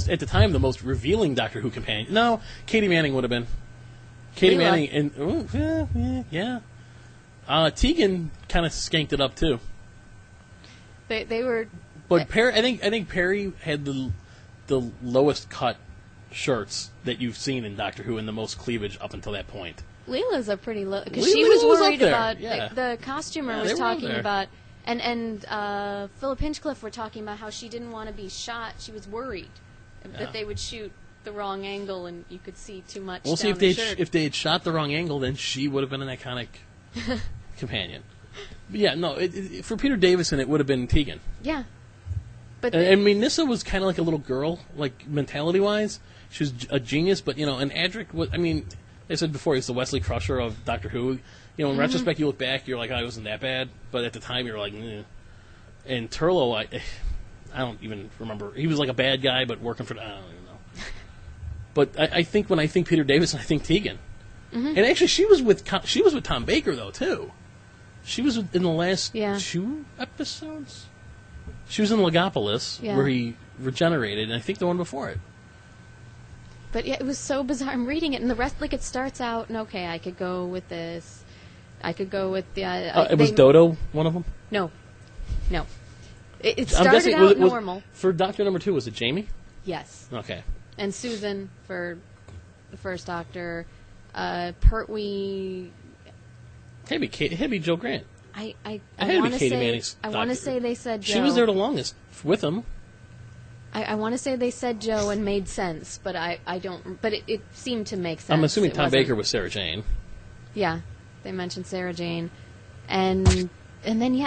A: at the time, the most revealing Doctor Who companion. No, Katie Manning would have been. Katie
B: Leela.
A: Manning, and, yeah. Tegan kind of skanked it up, too.
B: They were...
A: But Perry, I think Perry had the lowest cut shirts that you've seen in Doctor Who and the most cleavage up until that point.
B: Leela's a pretty low... Because
A: Leela
B: she was
A: was up
B: worried
A: there,
B: about...
A: yeah.
B: The costumer
A: Yeah,
B: was
A: they were up
B: talking
A: there.
B: about... And Philip Hinchcliffe were talking about how she didn't want to be shot. She was worried that they would shoot the wrong angle and you could see too much
A: We'll see
B: down
A: if
B: the shirt.
A: if they had shot the wrong angle, then she would have been an iconic companion. But yeah, no. For Peter Davison, it would have been Tegan.
B: Yeah. But
A: I mean, Nissa was kind of like a little girl, like mentality-wise. She was a genius, but and Adric was. I mean, I said before, he's the Wesley Crusher of Doctor Who. In retrospect, you look back, you're like, oh, it wasn't that bad. But at the time, you're like, eh. And Turlough, I don't even remember. He was like a bad guy, but working for. I don't even know. But I think when I think Peter Davison, I think Tegan. And actually, she was with Tom Baker though too. She was in the last 2 episodes. She was in Legopolis where he regenerated, and I think the one before it.
B: But yeah, it was so bizarre. I'm reading it, and the rest, like, it starts out, and okay, I could go with this. I could go with the...
A: was Dodo one of them?
B: No. It
A: I'm
B: started
A: guessing,
B: out normal.
A: For Doctor number 2, was it Jamie?
B: Yes.
A: Okay.
B: And Susan for the first Doctor. Pertwee...
A: It had to be Joe Grant.
B: I
A: had to be
B: want to
A: Katie
B: say...
A: Manning's
B: I want to
A: Doctor.
B: say they said Joe.
A: She was there the longest with him.
B: I want to say they said Joe and made sense, but I don't... But it seemed to make sense.
A: I'm assuming
B: It
A: Tom
B: wasn't-
A: Baker was Sarah Jane.
B: Yeah, they mentioned Sarah Jane, and then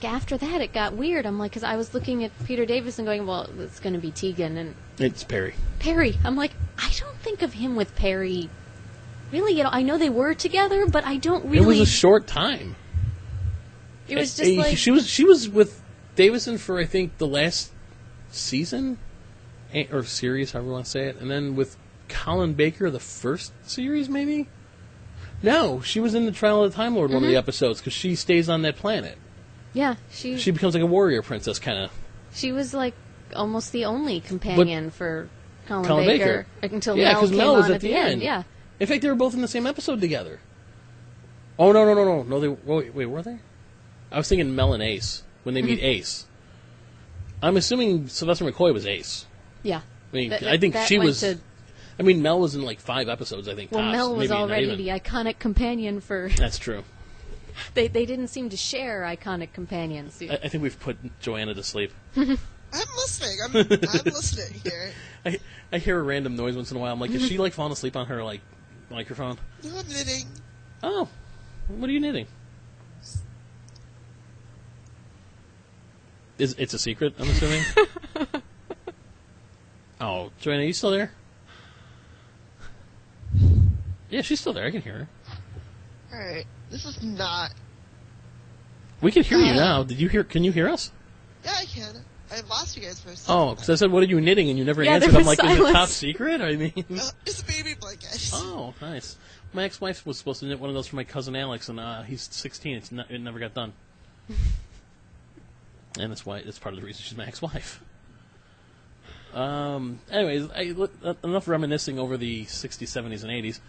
B: after that it got weird. I'm like, because I was looking at Peter Davison going, well, it's going to be Tegan and
A: It's Perry.
B: Perry. I'm like, I don't think of him with Perry. Really, I know they were together, but I don't really.
A: It was a short time.
B: It was just like
A: she was with Davison for I think the last season or series, however you want to say it, and then with Colin Baker the first series, maybe? No, she was in the Trial of the Time Lord one of the episodes because she stays on that planet.
B: Yeah,
A: She becomes like a warrior princess, kind of.
B: she was like almost the only companion for Colin
A: Colin
B: Baker,
A: Baker.
B: until
A: Yeah,
B: Mel
A: because
B: came
A: Mel was
B: on
A: at the end.
B: Yeah.
A: In fact, they were both in the same episode together. Oh, no, they wait, were they? I was thinking Mel and Ace when they meet Ace. I'm assuming Sylvester McCoy was Ace.
B: Yeah.
A: I mean, I think she was. I mean, Mel was in like 5 episodes, I think.
B: Well,
A: tops,
B: Mel was
A: maybe
B: already the iconic companion for.
A: That's true.
B: They didn't seem to share iconic companions.
A: I think we've put Joanna to sleep.
C: I'm listening. I'm listening here.
A: I hear a random noise once in a while. I'm like, is she like falling asleep on her like microphone?
C: No, I'm knitting.
A: Oh, what are you knitting? It's a secret, I'm assuming? Oh, Joanna, are you still there? Yeah, she's still there. I can hear her.
C: Alright, this is not...
A: We can hear you now. Can you hear us?
C: Yeah, I can. I lost you guys for a second.
A: Oh, because I said, what are you knitting? And you never
B: Yeah,
A: answered.
B: there
A: I'm
B: was
A: like, is it top
B: silence.
A: secret? I mean...
C: It's a baby blanket.
A: Oh, nice. My ex-wife was supposed to knit one of those for my cousin Alex, and he's 16. It never got done. And that's part of the reason she's my ex-wife. Anyways, enough reminiscing over the 60s, 70s, and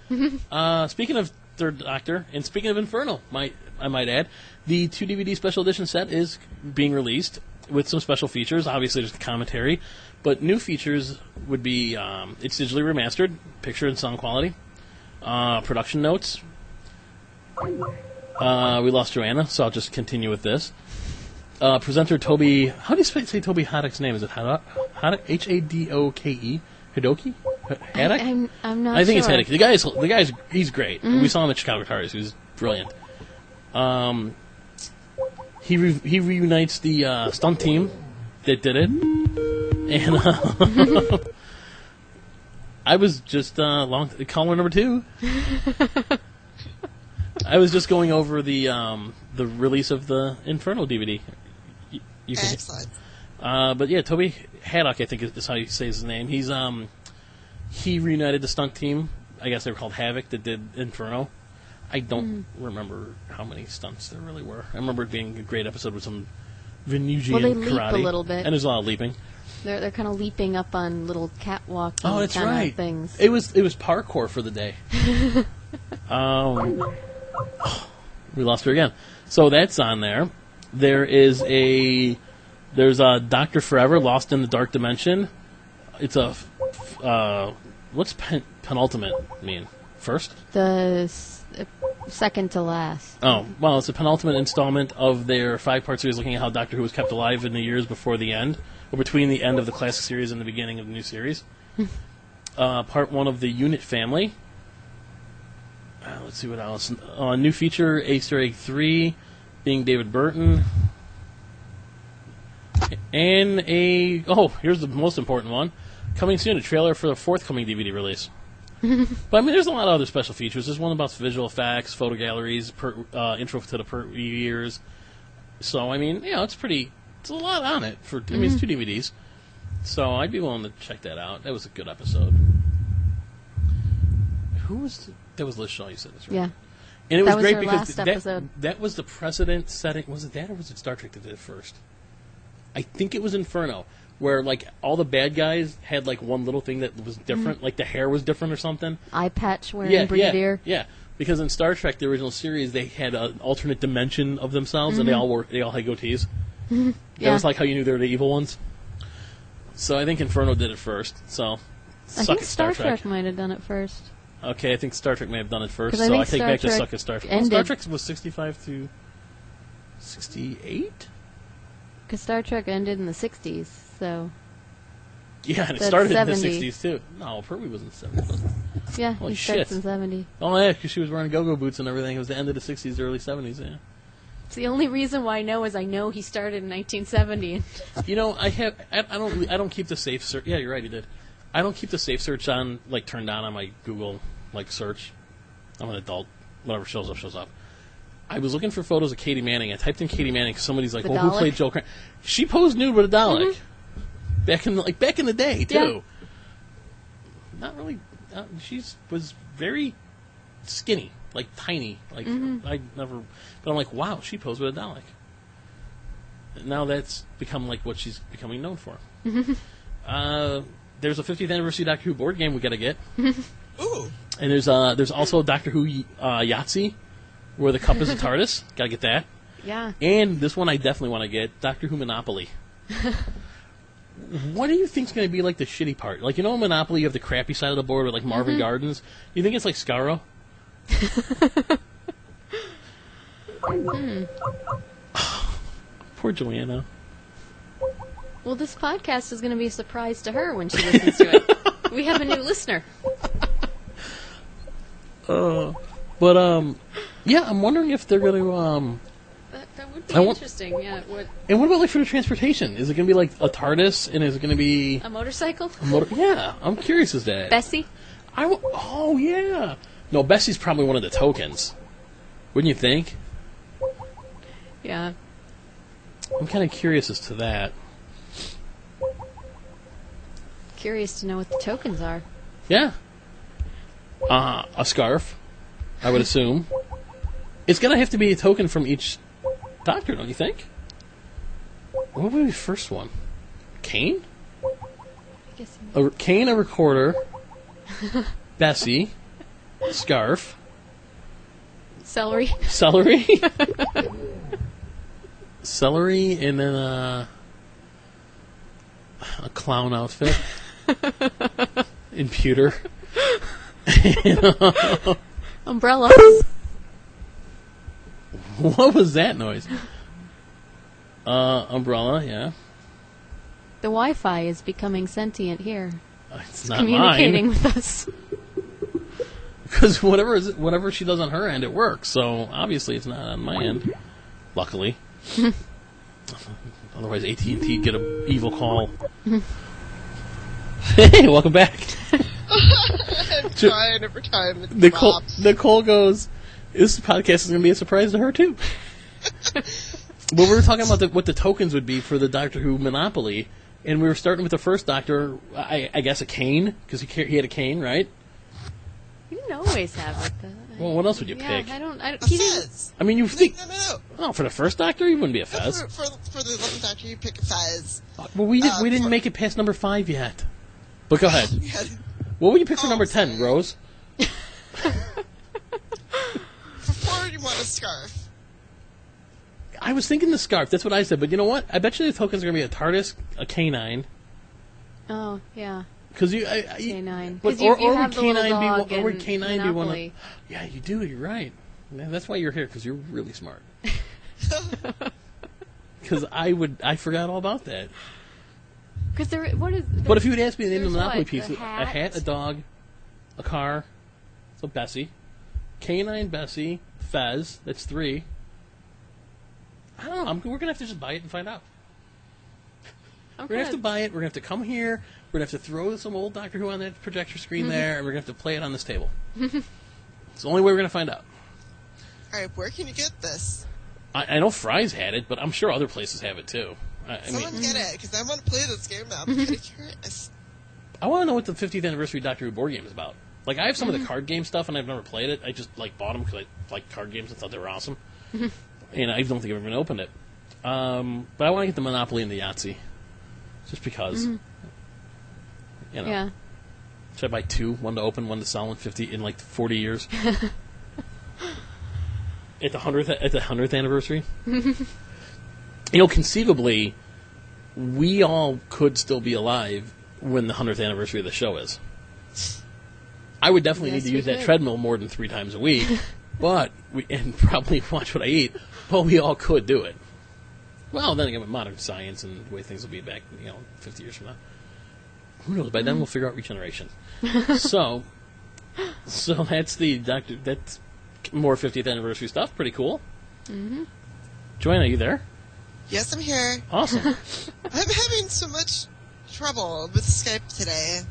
A: 80s. Speaking of Third Doctor, and speaking of Inferno, I might add, the 2 DVD special edition set is being released with some special features. Obviously, there's the commentary, but new features would be it's digitally remastered, picture and sound quality, production notes. We lost Joanna, so I'll just continue with this. Presenter Toby, how do you say Toby Haddock's name? Is it Haddock? Hadoke? Hidoki? Haddock?
B: I'm not sure.
A: I think it's Haddock. The guy's he's great. We saw him at Chicago TARDIS. He was brilliant. He reunites the stunt team that did it, and I was just caller number 2. I was just going over the release of the Inferno DVD. You can,
C: Excellent.
A: but yeah, Toby Haddock, I think is how you say his name. He reunited the stunt team. I guess they were called Havoc that did Inferno. I don't remember how many stunts there really were. I remember it being a great episode with some Venusian
B: they
A: karate.
B: leap a little bit.
A: And there's a lot of leaping.
B: They're kind of leaping up on little catwalk
A: That's
B: kind
A: right.
B: of things.
A: It was parkour for the day. We lost her again. So that's on there. There's a Dr. Forever, Lost in the Dark Dimension. It's a what's penultimate mean? First?
B: The second to last.
A: Oh, well, it's a penultimate installment of their 5-part series looking at how Doctor Who was kept alive in the years before the end, or between the end of the classic series and the beginning of the new series. Part 1 of the Unit Family. Let's see what else. New feature, Easter Egg 3, being David Burton. And here's the most important one. Coming soon, a trailer for the forthcoming DVD release. But I mean, there's a lot of other special features. There's one about visual effects, photo galleries, intro to the years. So, I mean, it's a lot on it. I mean, it's 2 DVDs. So I'd be willing to check that out. That was a good episode. That was Liz Shaw, you said this, right?
B: Yeah.
A: And it was
B: That was
A: great
B: her
A: because
B: last episode.
A: that was the precedent setting. Was it that or was it Star Trek that did it first? I think it was Inferno, where like all the bad guys had like one little thing that was different, like the hair was different or something.
B: Eye patch wearing Brigadier.
A: Yeah. Because in Star Trek, the original series, they had an alternate dimension of themselves, and they all had goatees. That was like how you knew they were the evil ones. So I think Inferno did it first. So
B: I think Star Trek might have done it first.
A: Okay, I think Star Trek may have done it first,
B: 'Cause I
A: so I
B: think
A: take
B: Star
A: back the
B: Trek
A: suck at Star Trek.
B: ended-
A: Star Trek was 65 to 68?
B: Because Star Trek ended in the 60s, so...
A: Yeah, and it
B: That's
A: started
B: 70.
A: in the 60s, too. No, Pertwee was in the 70s.
B: Yeah,
A: Holy
B: he starts
A: shit.
B: in 70.
A: Oh, yeah, because she was wearing go-go boots and everything. It was the end of the 60s, early 70s, yeah.
B: It's the only reason why I know is I know he started in 1970.
A: I don't keep the safe search. Yeah, you're right, he did. I don't keep the safe search on, like, turned on my Google, like, search. I'm an adult. Whatever shows up, shows up. I was looking for photos of Katie Manning. I typed in Katie Manning because somebody's like,
B: The
A: well, who
B: Dalek?
A: played Joe Cran? She posed nude with a Dalek. Back in the day, too.
B: Yeah.
A: Not really. she was very skinny, like tiny. Like I never, but I'm like, wow, she posed with a Dalek. Now that's become like what she's becoming known for. There's a 50th anniversary Doctor Who board game we got to get.
C: Ooh.
A: And there's also Doctor Who Yahtzee, where the cup is a TARDIS. Got to get that.
B: Yeah.
A: And this one I definitely want to get, Doctor Who Monopoly. What do you think's going to be like the shitty part? Like, you know, in Monopoly you have the crappy side of the board with like Marvin Gardens. You think it's like Scarro? Poor Joanna.
B: Well, this podcast is going to be a surprise to her when she listens to it. We have a new listener.
A: Yeah, I'm wondering if they're going to,
B: That would be interesting, yeah.
A: And what about, like, for the transportation? Is it going to be, like, a TARDIS, and is it going to be...
B: A motorcycle?
A: Yeah, I'm curious as that.
B: Bessie?
A: Oh, yeah. No, Bessie's probably one of the tokens. Wouldn't you think?
B: Yeah.
A: I'm kind of curious as to that.
B: Curious to know what the tokens are.
A: Yeah. A scarf, I would assume. It's going to have to be a token from each Doctor, don't you think? What would be the first one? Kane? Kane, a recorder. Bessie. Scarf.
B: Celery.
A: Celery, and then a clown outfit. In pewter.
B: Umbrella.
A: What was that noise? Umbrella, yeah.
B: The Wi-Fi is becoming sentient here.
A: It's not
B: communicating
A: mine.
B: with us.
A: Because whatever she does on her end, it works. So obviously, it's not on my end. Luckily. Otherwise, AT&T'd get an evil call. Hey, welcome back.
C: I'm trying every time.
A: Nicole goes, this podcast is going to be a surprise to her, too. But we were talking about what the tokens would be for the Doctor Who Monopoly, and we were starting with the first Doctor, I guess a cane, because he had a cane, right?
B: You didn't always have it, though.
A: Well, what else would you pick?
C: A
B: he didn't.
C: fez.
A: I mean, you think...
C: No.
A: Oh, for the first Doctor, you wouldn't be a fez.
C: For the 11th Doctor, you pick a fez.
A: Well, we didn't make it past number 5 yet. But go ahead.
C: Yeah.
A: What would you pick for number
C: sorry.
A: 10, Rose?
C: For 4, you want a scarf.
A: I was thinking the scarf. That's what I said. But you know what? I bet you the tokens are going to be a TARDIS, a canine.
B: Oh, yeah.
A: Because
B: Canine.
A: But,
B: 'Cause you
A: would
B: have the little dog
A: or would
B: in
A: canine be one?
B: Monopoly.
A: Yeah, you do. You're right. Yeah, that's why you're here, because you're really smart. Because I forgot all about that.
B: Because
A: But if you would ask me the name of the Monopoly
B: what?
A: piece,
B: A
A: a hat, a dog, a car, so Bessie, canine, Bessie, Fez. That's 3. I don't know. We're gonna have to just buy it and find out. We're gonna have to buy it. We're gonna have to come here. We're gonna have to throw some old Doctor Who on that projector screen there, and we're gonna have to play it on this table. It's the only way we're gonna find out.
C: All right, where can you get this?
A: I know Fry's had it, but I'm sure other places have it too.
C: Someone get it, because I want to play this game now. I'm kind of curious.
A: I want to know what the 50th anniversary Doctor Who board game is about. Like, I have some of the card game stuff, and I've never played it. I just bought them because I like card games and thought they were awesome. And I don't think I've even opened it. But I want to get the Monopoly and the Yahtzee, just because. You know.
B: Yeah.
A: Should I buy 2? One to open, one to sell in 40 years? At the 100th anniversary? You know, conceivably, we all could still be alive when the 100th anniversary of the show is. I would definitely need to use that treadmill more than 3 times a week, and probably watch what I eat, but we all could do it. Well, then again, with modern science and the way things will be back, 50 years from now. Who knows? By then we'll figure out regeneration. So that's that's more 50th anniversary stuff. Pretty cool. Mm-hmm. Joanna, are you there?
C: Yes, I'm here.
A: Awesome.
C: I'm having so much trouble with Skype today.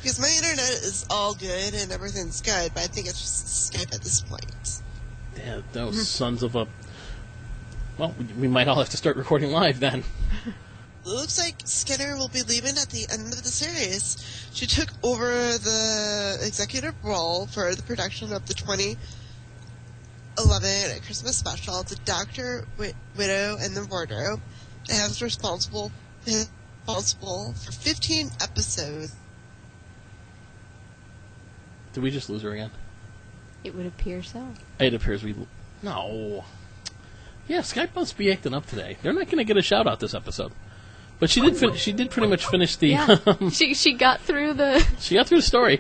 C: Because my internet is all good and everything's good, but I think it's just Skype at this point.
A: Yeah, those sons of a... Well, we might all have to start recording live then.
C: looks like Skinner will be leaving at the end of the series. She took over the executive role for the production of the 2011 Christmas special, The Doctor, Widow, and the Wardrobe, and has responsible for 15 episodes.
A: Did we just lose her again?
B: It would appear so.
A: It appears we... No. Yeah, Skype must be acting up today. They're not going to get a shout-out this episode. But she did. She did pretty much finish the...
B: Yeah. she got through the...
A: She got through the story.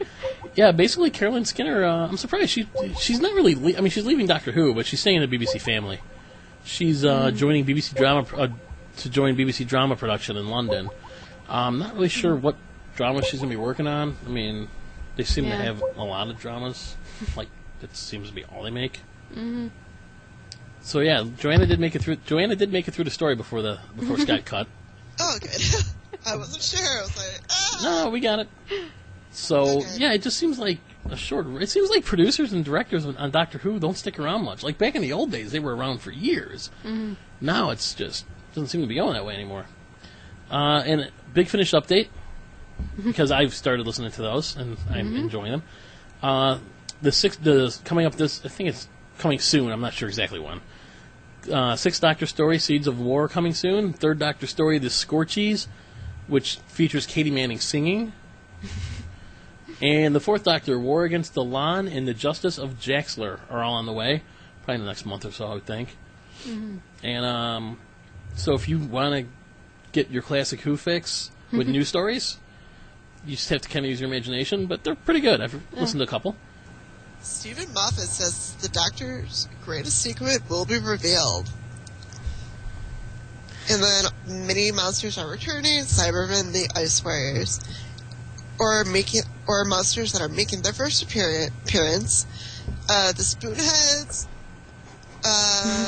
A: Yeah, basically, Carolyn Skinner, I'm surprised. She's not really... I mean, she's leaving Doctor Who, but she's staying in the BBC family. She's joining BBC Drama... to join BBC Drama production in London. I'm not really sure what drama she's going to be working on. I mean, they seem to have a lot of dramas. Like, that seems to be all they make. Mm-hmm. So yeah, Joanna did make it through the story before Scott cut.
C: Oh, good. I wasn't sure. I was like,
A: No, we got it. So yeah, it just seems like a short. It seems like producers and directors on Doctor Who don't stick around much. Like back in the old days, they were around for years. Mm-hmm. Now it's just doesn't seem to be going that way anymore. And a Big Finish update because I've started listening to those and I'm enjoying them. The coming up this, I think it's coming soon. I'm not sure exactly when. Sixth Doctor story, Seeds of War, coming soon. Third Doctor story, The Scorchies, which features Katie Manning singing. And the Fourth Doctor, War Against the Lan and The Justice of Jaxler are all on the way. Probably in the next month or so, I would think. Mm-hmm. And so if you want to get your classic Who fix with new stories, you just have to kind of use your imagination, but they're pretty good. I've listened to a couple.
C: Stephen Moffat says the Doctor's greatest secret will be revealed. And then many monsters are returning, Cybermen, the Ice Warriors, or monsters that are making their first appearance. The Spoonheads,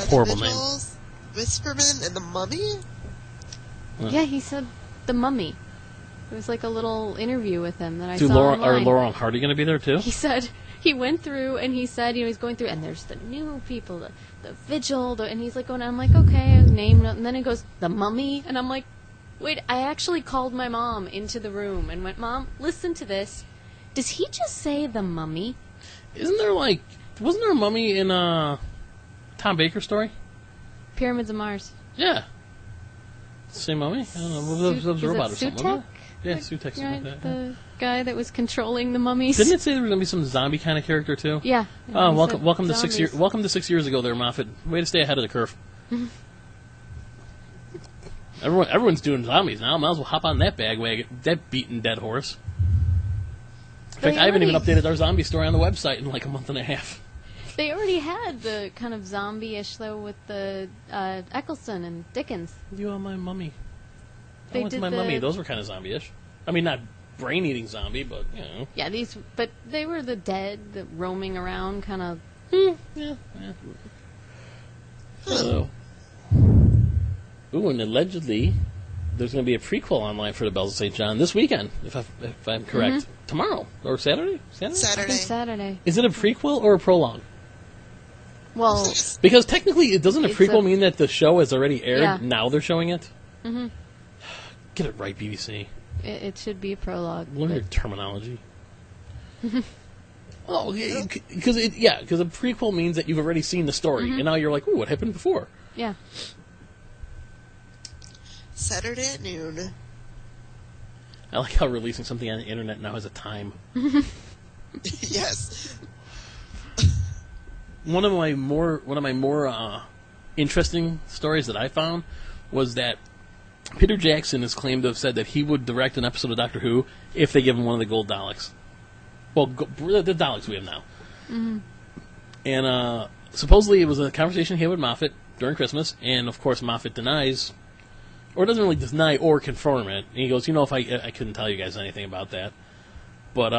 A: horrible
C: the
A: name.
C: Vigils, Whisperman, and the Mummy.
B: Yeah, he said the Mummy. It was like a little interview with him that I
A: saw
B: online.
A: Are Laura and Hardy going to be there too?
B: He said he went through and he said he's going through and there's the new people, the Vigil, and he's like going. I'm like, okay, name, and then he goes the Mummy, and I'm like, wait, I actually called my mom into the room and went, Mom, listen to this. Does he just say the Mummy?
A: Wasn't there a mummy in Tom Baker's story?
B: Pyramids of Mars.
A: Yeah. Same mummy? I don't know. It was a robot or something.
B: Sutek?
A: Yeah, Sutek, something like that.
B: The guy that was controlling the mummies.
A: Didn't it say there was going to be some zombie kind of character too?
B: Yeah.
A: Oh, welcome to 6 years. Welcome to 6 years ago, there, Moffat. Way to stay ahead of the curve. Everyone's doing zombies now. Might as well hop on that bagwagon, that beaten dead horse. In fact, I haven't even updated our zombie story on the website in like a month and a half.
B: They already had the kind of zombie-ish though with the Eccleston and Dickens.
A: You are my mummy.
B: They
A: went to my mummy. Those were kind of zombie-ish. I mean, not brain-eating zombie, but you know.
B: Yeah, but they were the dead, the roaming around kind of.
A: Yeah. So, and allegedly, there's going to be a prequel online for the Bells of St. John this weekend, if I'm correct. Mm-hmm. Tomorrow or Saturday?
B: Saturday.
A: Is it a prequel or a prologue?
B: Well,
A: because technically, doesn't a prequel mean that the show has already aired?
B: Yeah.
A: Now they're showing it.
B: Mm-hmm.
A: Get it right, BBC.
B: It should be a prologue.
A: Learn your terminology. Oh, because a prequel means that you've already seen the story, and now you're like, "Ooh, what happened before?"
B: Yeah.
C: Saturday at noon.
A: I like how releasing something on the internet now has a time.
C: Yes.
A: One of my more interesting stories that I found was that Peter Jackson is claimed to have said that he would direct an episode of Doctor Who if they give him one of the gold Daleks. Well, the Daleks we have now. Mm-hmm. And supposedly it was a conversation he had with Moffat during Christmas, and of course Moffat denies, or doesn't really deny or confirm it. And he goes, if I couldn't tell you guys anything about that. But,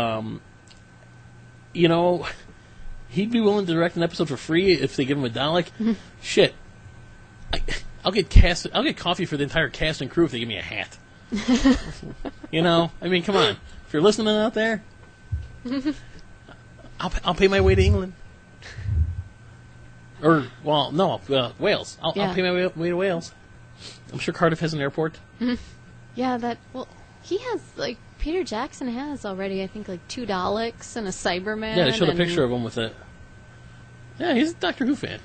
A: he'd be willing to direct an episode for free if they give him a Dalek. Mm-hmm. Shit. I'll get coffee for the entire cast and crew if they give me a hat. I mean, come on. If you're listening out there, I'll pay my way to England. Or, well, no, Wales. I'll pay my way to Wales. I'm sure Cardiff has an airport.
B: Yeah, he has, like, Peter Jackson has already, I think, like, 2 Daleks and a Cyberman.
A: Yeah, they showed a picture of him with it. Yeah, he's a Doctor Who fan.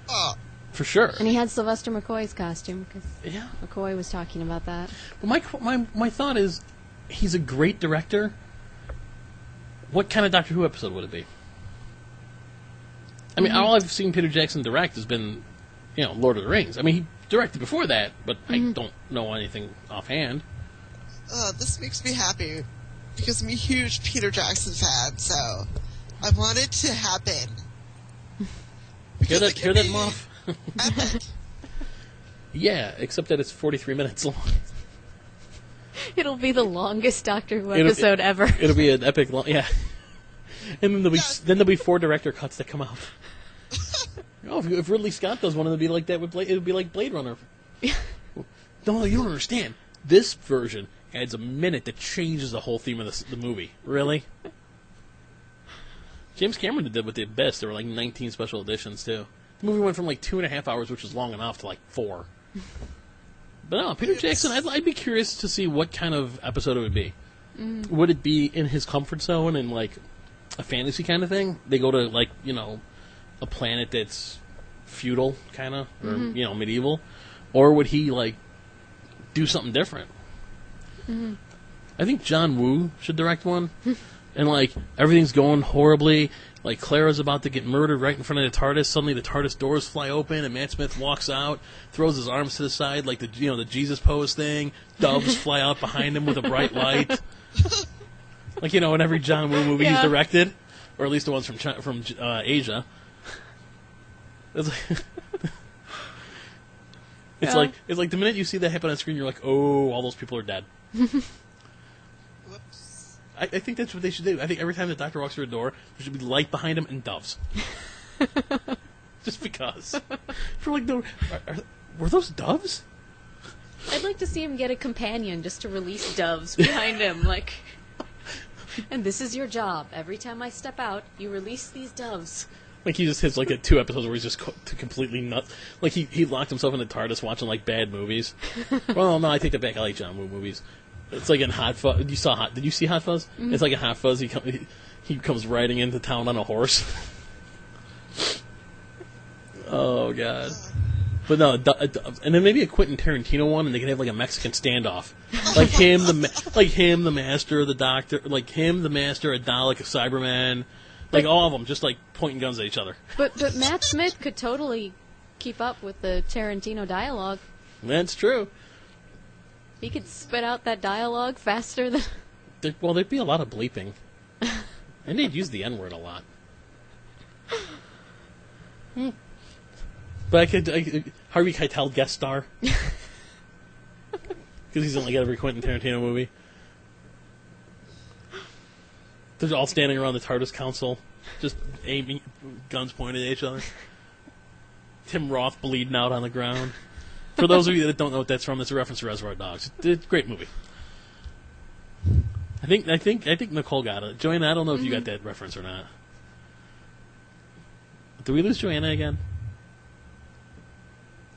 C: Oh.
A: For sure.
B: And he had Sylvester McCoy's costume, because
A: yeah.
B: McCoy was talking about that.
A: Well, my thought is, he's a great director. What kind of Doctor Who episode would it be? I mean, all I've seen Peter Jackson direct has been, Lord of the Rings. I mean, he directed before that, but I don't know anything offhand.
C: This makes me happy, because I'm a huge Peter Jackson fan, so I want it to happen.
A: Hear that, Moff?
C: Epic.
A: Yeah, except that it's 43 minutes long.
B: It'll be the longest Doctor Who episode ever.
A: It'll be an epic yeah. And then there'll be 4 director cuts that come out. If Ridley Scott does one, it'll be like that. It'll be like Blade Runner. No, you don't understand. This version adds a minute that changes the whole theme of the movie. Really? James Cameron did with the best. There were like 19 special editions too. The movie went from like 2.5 hours, which is long enough, to like 4. But no, Peter Jackson, I'd be curious to see what kind of episode it would be. Would it be in his comfort zone and like a fantasy kind of thing? They go to like, a planet that's feudal kind of, or, medieval? Or would he like do something different? I think John Woo should direct one. And like everything's going horribly. Like Clara's about to get murdered right in front of the TARDIS. Suddenly the TARDIS doors fly open and Matt Smith walks out, throws his arms to the side like the Jesus pose thing. Doves fly out behind him with a bright light. Like in every John Woo movie he's directed, or at least the ones from Asia. It's like it's like the minute you see that happen on screen, you're like, oh, all those people are dead. I think that's what they should do. I think every time the Doctor walks through a door, there should be light behind him and doves. Just because. For like, were those doves?
B: I'd like to see him get a companion just to release doves behind him, like. And this is your job. Every time I step out, you release these doves.
A: Like he just hits like 2 episodes where he's just completely nuts. Like he locked himself in the TARDIS watching like bad movies. Well, no, I take that back. I like John Woo movies. It's like in Hot Fuzz. Did you see Hot Fuzz? It's like in Hot Fuzz. He comes riding into town on a horse. Oh God! But no, and then maybe a Quentin Tarantino one, and they can have like a Mexican standoff, like him, the Master, the Doctor, like him, the Master, a Dalek, a Cyberman, like all of them, just like pointing guns at each other.
B: But Matt Smith could totally keep up with the Tarantino dialogue.
A: That's true.
B: He could spit out that dialogue faster than...
A: There'd be a lot of bleeping. And they'd use the N-word a lot. But Harvey Keitel guest star. Because he's in like every Quentin Tarantino movie. They're all standing around the TARDIS Council, just aiming, guns pointed at each other. Tim Roth bleeding out on the ground. For those of you that don't know what that's from, it's a reference to Reservoir Dogs. It's a great movie. I think Nicole got it. Joanna, I don't know if you got that reference or not. Did we lose Joanna again?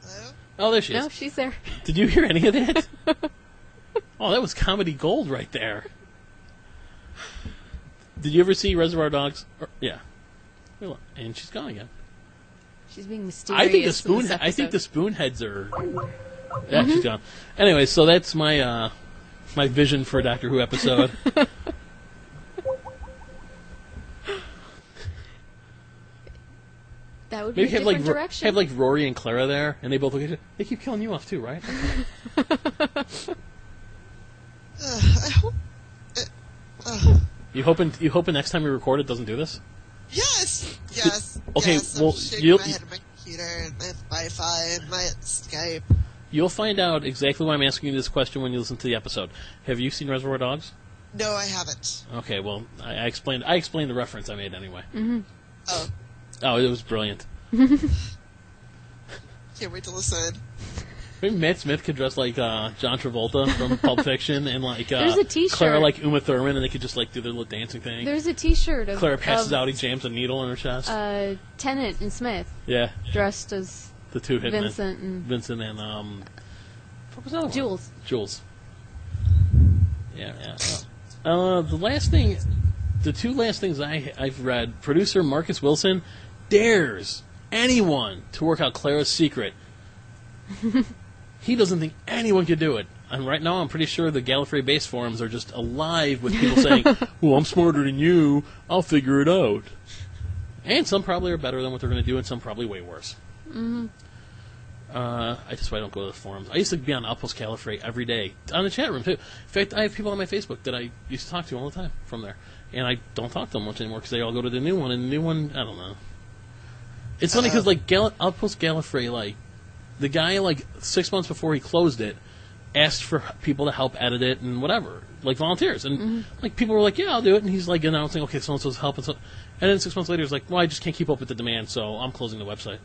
C: Hello?
A: Oh, there she is.
B: No, she's there.
A: Did you hear any of that? Oh, that was comedy gold right there. Did you ever see Reservoir Dogs? Yeah. And she's gone again.
B: She's being mysterious.
A: I think the Spoonheads are. Yeah, she's gone. Anyway, so that's my my vision for a Doctor Who episode.
B: That would be a different direction.
A: Have like Rory and Clara there, and they both look at you. They keep killing you off too, right?
C: I hope.
A: You hoping next time we record it doesn't do this?
C: Yes.
A: Okay,
C: yes,
A: well,
C: I'm shaking my head at my computer and my Wi-Fi and my Skype.
A: You'll find out exactly why I'm asking you this question when you listen to the episode. Have you seen Reservoir Dogs?
C: No, I haven't.
A: Okay, well, I explained the reference I made anyway.
B: Mm-hmm.
A: Oh, it was brilliant.
C: Can't wait to listen.
A: Maybe Matt Smith could dress like John Travolta from Pulp Fiction and like
B: There's a t-shirt.
A: Clara like Uma Thurman, and they could just like do their little dancing thing.
B: There's a T-shirt of
A: Clara passes out, he jams a needle in her chest.
B: Tennant and Smith.
A: Yeah.
B: Dressed as
A: the two hitmen.
B: Vincent and
A: What was that one?
B: Jules.
A: Jules. Yeah. The last thing, the two last things I've read, producer Marcus Wilson dares anyone to work out Clara's secret. He doesn't think anyone could do it. And right now I'm pretty sure the Gallifrey base forums are just alive with people saying, well, I'm smarter than you, I'll figure it out. And some probably are better than what they're going to do, and some probably way worse.
B: Mm-hmm.
A: That's why I don't go to the forums. I used to be on Outpost Gallifrey every day, on the chat room, too. In fact, I have people on my Facebook that I used to talk to all the time from there. And I don't talk to them much anymore because they all go to the new one, and the new one, I don't know. It's funny because, like, Outpost Gallifrey, like, the guy, like, 6 months before he closed it, asked for people to help edit it and whatever, like volunteers. And, like, people were like, yeah, I'll do it. And he's, like, announcing, okay, so-and-so's helping. And then 6 months later, he's like, well, I just can't keep up with the demand, so I'm closing the website.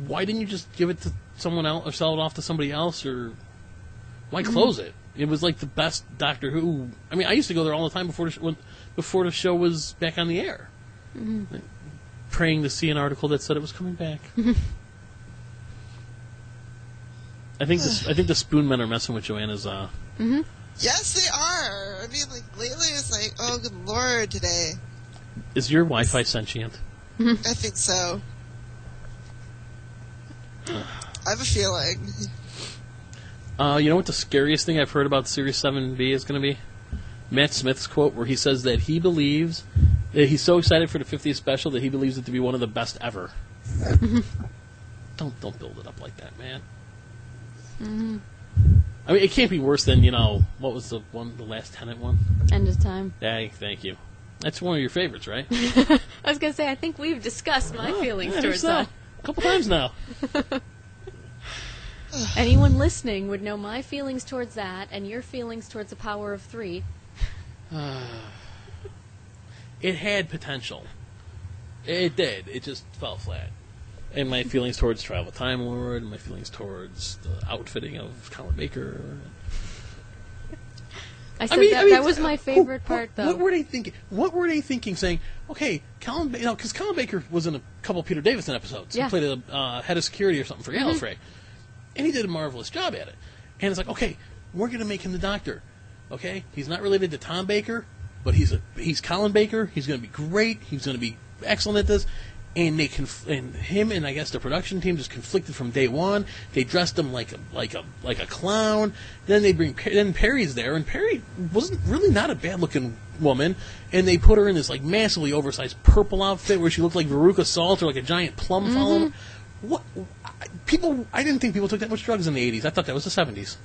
A: Why didn't you just give it to someone else or sell it off to somebody else? Or why close it? It was, like, the best Doctor Who. I mean, I used to go there all the time before the show was back on the air. Like, praying to see an article that said it was coming back. I think the Spoon Men are messing with Joanna's.
C: Yes, they are. I mean, like, lately it's like, oh, good Lord, today.
A: Is your Wi-Fi sentient?
C: I think so. I have a feeling.
A: You know what the scariest thing I've heard about Series 7B is going to be? Matt Smith's quote where he says that he believes that he's so excited for the 50th special that he believes it to be one of the best ever. Don't build it up like that, man. I mean, it can't be worse than, what was the last Tenet one?
B: End of Time.
A: Hey, thank you. That's one of your favorites, right?
B: I was going to say, I think we've discussed my feelings towards that.
A: A couple times now.
B: Anyone listening would know my feelings towards that and your feelings towards The Power of Three.
A: It had potential. It did. It just fell flat. And my feelings towards Travel Time Lord, and my feelings towards the outfitting of Colin Baker.
B: That was my favorite part, though.
A: What were they thinking? What were they thinking? Saying, okay, because Colin Baker was in a couple of Peter Davison episodes.
B: Yeah.
A: He played a head of security or something for Gallifrey, and he did a marvelous job at it. And it's like, okay, we're going to make him the Doctor. Okay, he's not related to Tom Baker, but he's Colin Baker. He's going to be great. He's going to be excellent at this. And him and I guess the production team just conflicted from day one. They dressed him like a clown. Then then Perry's there, and Perry wasn't really not a bad looking woman. And they put her in this like massively oversized purple outfit where she looked like Veruca Salt or like a giant plum following. What I didn't think people took that much drugs in the 80s. I thought that was the 70s.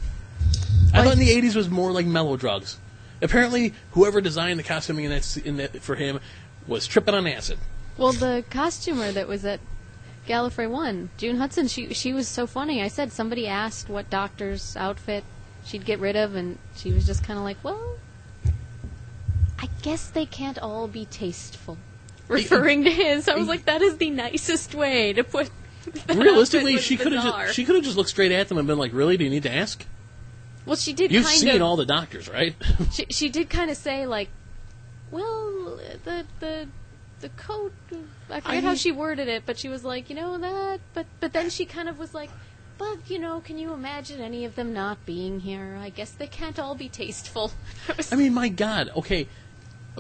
A: I thought in the 80s was more like mellow drugs. Apparently, whoever designed the costuming in that for him was tripping on acid.
B: Well, the costumer that was at Gallifrey 1, June Hudson, she was so funny. I said somebody asked what Doctor's outfit she'd get rid of, and she was just kind of like, well, I guess they can't all be tasteful. Referring to his. I was like, that is the nicest way to put
A: realistically, she could have just looked straight at them and been like, really, do you need to ask?
B: Well, she did
A: You've seen all the Doctors, right?
B: she did kind of say, like, well, the coat, I forget how she worded it, but she was like, that, but then she kind of was like, but, can you imagine any of them not being here? I guess they can't all be tasteful.
A: I mean, my God, okay,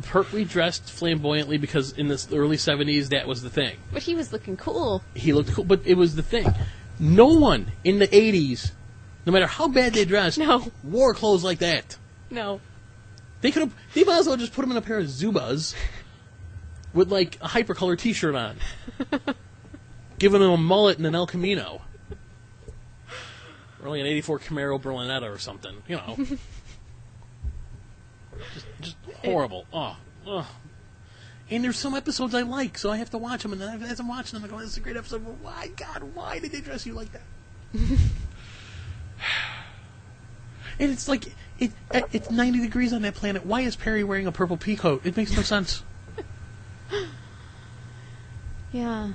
A: Pertwee dressed flamboyantly because in the early 70s, that was the thing.
B: But he was looking cool.
A: He looked cool, but it was the thing. No one in the 80s, no matter how bad they dressed, wore clothes like that.
B: No.
A: They might as well just put him in a pair of Zubas with, like, a hypercolor T-shirt on. Giving him a mullet and an El Camino. Or like an 84 Camaro Berlinetta or something, Just horrible. Oh. And there's some episodes I like, so I have to watch them, and then as I'm watching them, I go, this is a great episode, but why did they dress you like that? And it's like, it's 90 degrees on that planet. Why is Perry wearing a purple pea coat? It makes no sense.
B: Yeah.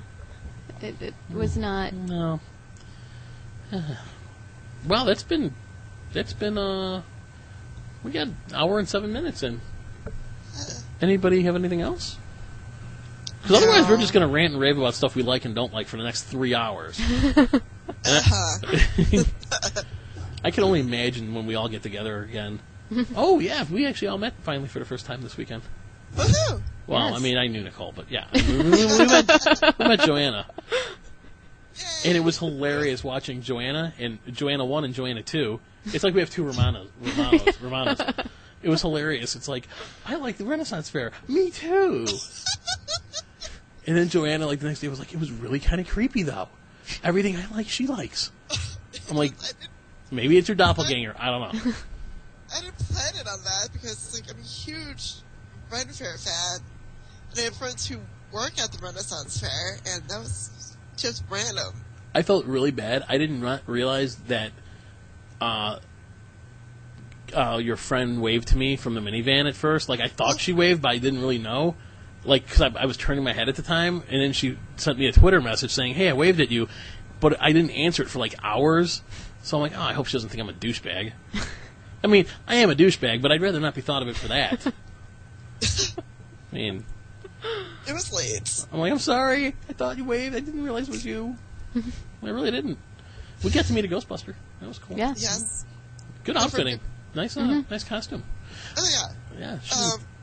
B: It was not.
A: No. Well, that's been we got an hour and 7 minutes in. Anybody have anything else? Because otherwise we're just going to rant and rave about stuff we like and don't like for the next 3 hours. I can only imagine when we all get together again. Oh, yeah, we actually all met finally for the first time this weekend.
C: Woohoo!
A: Well,
B: Yes.
A: I mean, I knew Nicole, but yeah. We met Joanna.
C: Yay!
A: And it was hilarious watching Joanna, and Joanna 1 and Joanna 2. It's like we have two Romanos. It was hilarious. It's like, I like the Renaissance Fair. Me too. And then Joanna, like, the next day was like, it was really kind of creepy, though. Everything I like, she likes. I'm like, maybe it's your doppelganger. I don't know.
C: I didn't plan it on that because like I'm a huge Ren Fair fan, and I have friends who work at the Renaissance Fair, and that was just random.
A: I felt really bad. I didn't realize that your friend waved to me from the minivan at first. Like, I thought she waved, but I didn't really know. Like, because I was turning my head at the time, and then she sent me a Twitter message saying, hey, I waved at you, but I didn't answer it for, like, hours. So I'm like, oh, I hope she doesn't think I'm a douchebag. I mean, I am a douchebag, but I'd rather not be thought of it for that. I mean...
C: It was late.
A: I'm like, I'm sorry. I thought you waved. I didn't realize it was you. I really didn't. We got to meet a Ghostbuster. That was cool.
B: Yeah.
C: Yes.
A: Good outfitting. Nice, nice costume.
C: Oh yeah.
A: Yeah.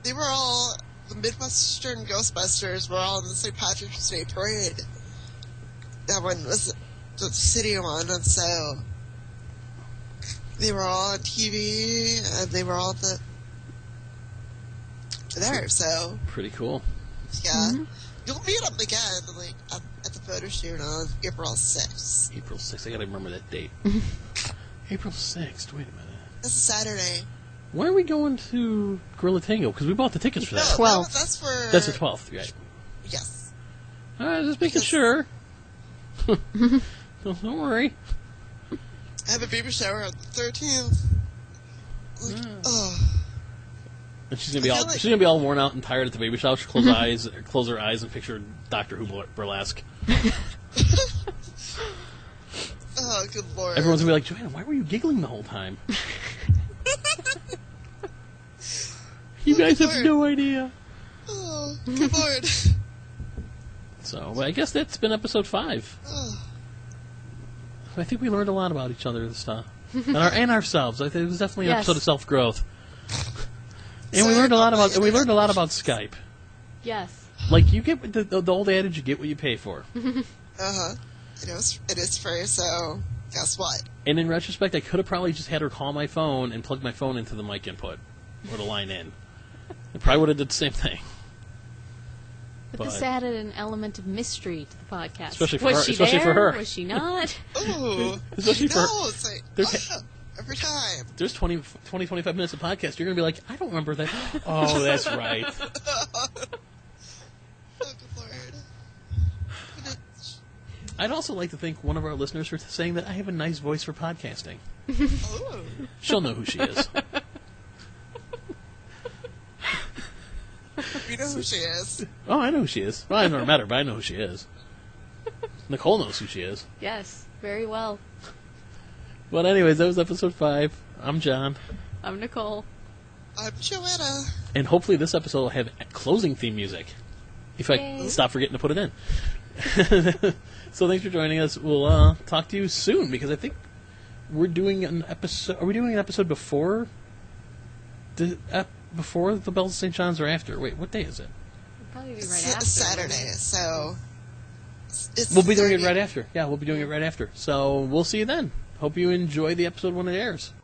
C: They were all the Midwestern Ghostbusters were all in the St. Patrick's Day parade. That one was the city one, and so they were all on TV, and they were all there. So
A: Pretty cool.
C: yeah, you'll meet them again, like at the photo shoot on April 6th.
A: April 6th. I gotta remember that date. April 6th. Wait a minute.
C: That's a Saturday.
A: When are we going to Gorilla Tango? Because we bought the tickets for that.
C: No,
B: 12th.
C: That's for
A: That's the 12th, right?
C: Yes.
A: All right, just making sure. Don't worry.
C: I have a baby shower on the 13th. Like, oh.
A: And she's gonna be
C: I
A: all
C: feel like-
A: she's gonna be all worn out and tired at the baby shower. She'll close her eyes, and picture Doctor Who burlesque.
C: Oh, good lord.
A: Everyone's gonna be like, Joanna, why were you giggling the whole time? You guys have no idea.
C: Oh, good lord.
A: So, well, I guess that's been episode 5.
C: Oh.
A: I think we learned a lot about each other this time, and ourselves. I think it was definitely an
B: Yes.
A: episode of self growth. And we
C: Sorry
A: learned a lot
C: about
A: about
C: my
A: we learned a lot
C: internet
A: about Skype.
B: Yes.
A: Like, you get the old adage, you get what you pay for.
C: Uh-huh. It is free, so guess what?
A: And in retrospect, I could have probably just had her call my phone and plug my phone into the mic input or the line in. I probably would have did the same thing.
B: But this added an element of mystery to the podcast.
A: Especially for
B: was
A: her-
B: she
A: especially
B: there?
A: for her.
B: Was she not?
C: Ooh.
A: Especially for-
C: no, it's like,
A: there's-
C: oh, every time.
A: There's 25 minutes of podcast. You're going to be like, I don't remember that. Oh, that's right.
C: Oh, good lord.
A: I'd also like to thank one of our listeners for saying that I have a nice voice for podcasting.
C: Oh.
A: She'll know who she is.
C: You know who she is.
A: Oh, I know who she is. Well, I've never met her, but I know who she is. Nicole knows who she is.
B: Yes, very well.
A: But anyways, that was episode 5. I'm John.
B: I'm Nicole.
C: I'm Joanna.
A: And hopefully this episode will have closing theme music. If I
B: Yay.
A: stop forgetting to put it in. So thanks for joining us. We'll talk to you soon, because I think we're doing an episode... Are we doing an episode before the Bells of St. John's or after? Wait, what day is it?
B: It'll probably be right
C: It's
B: after.
C: Saturday, so it's
A: We'll be doing it
C: 30.
A: right after. Yeah, we'll be doing it right after. So we'll see you then. Hope you enjoy the episode when it airs.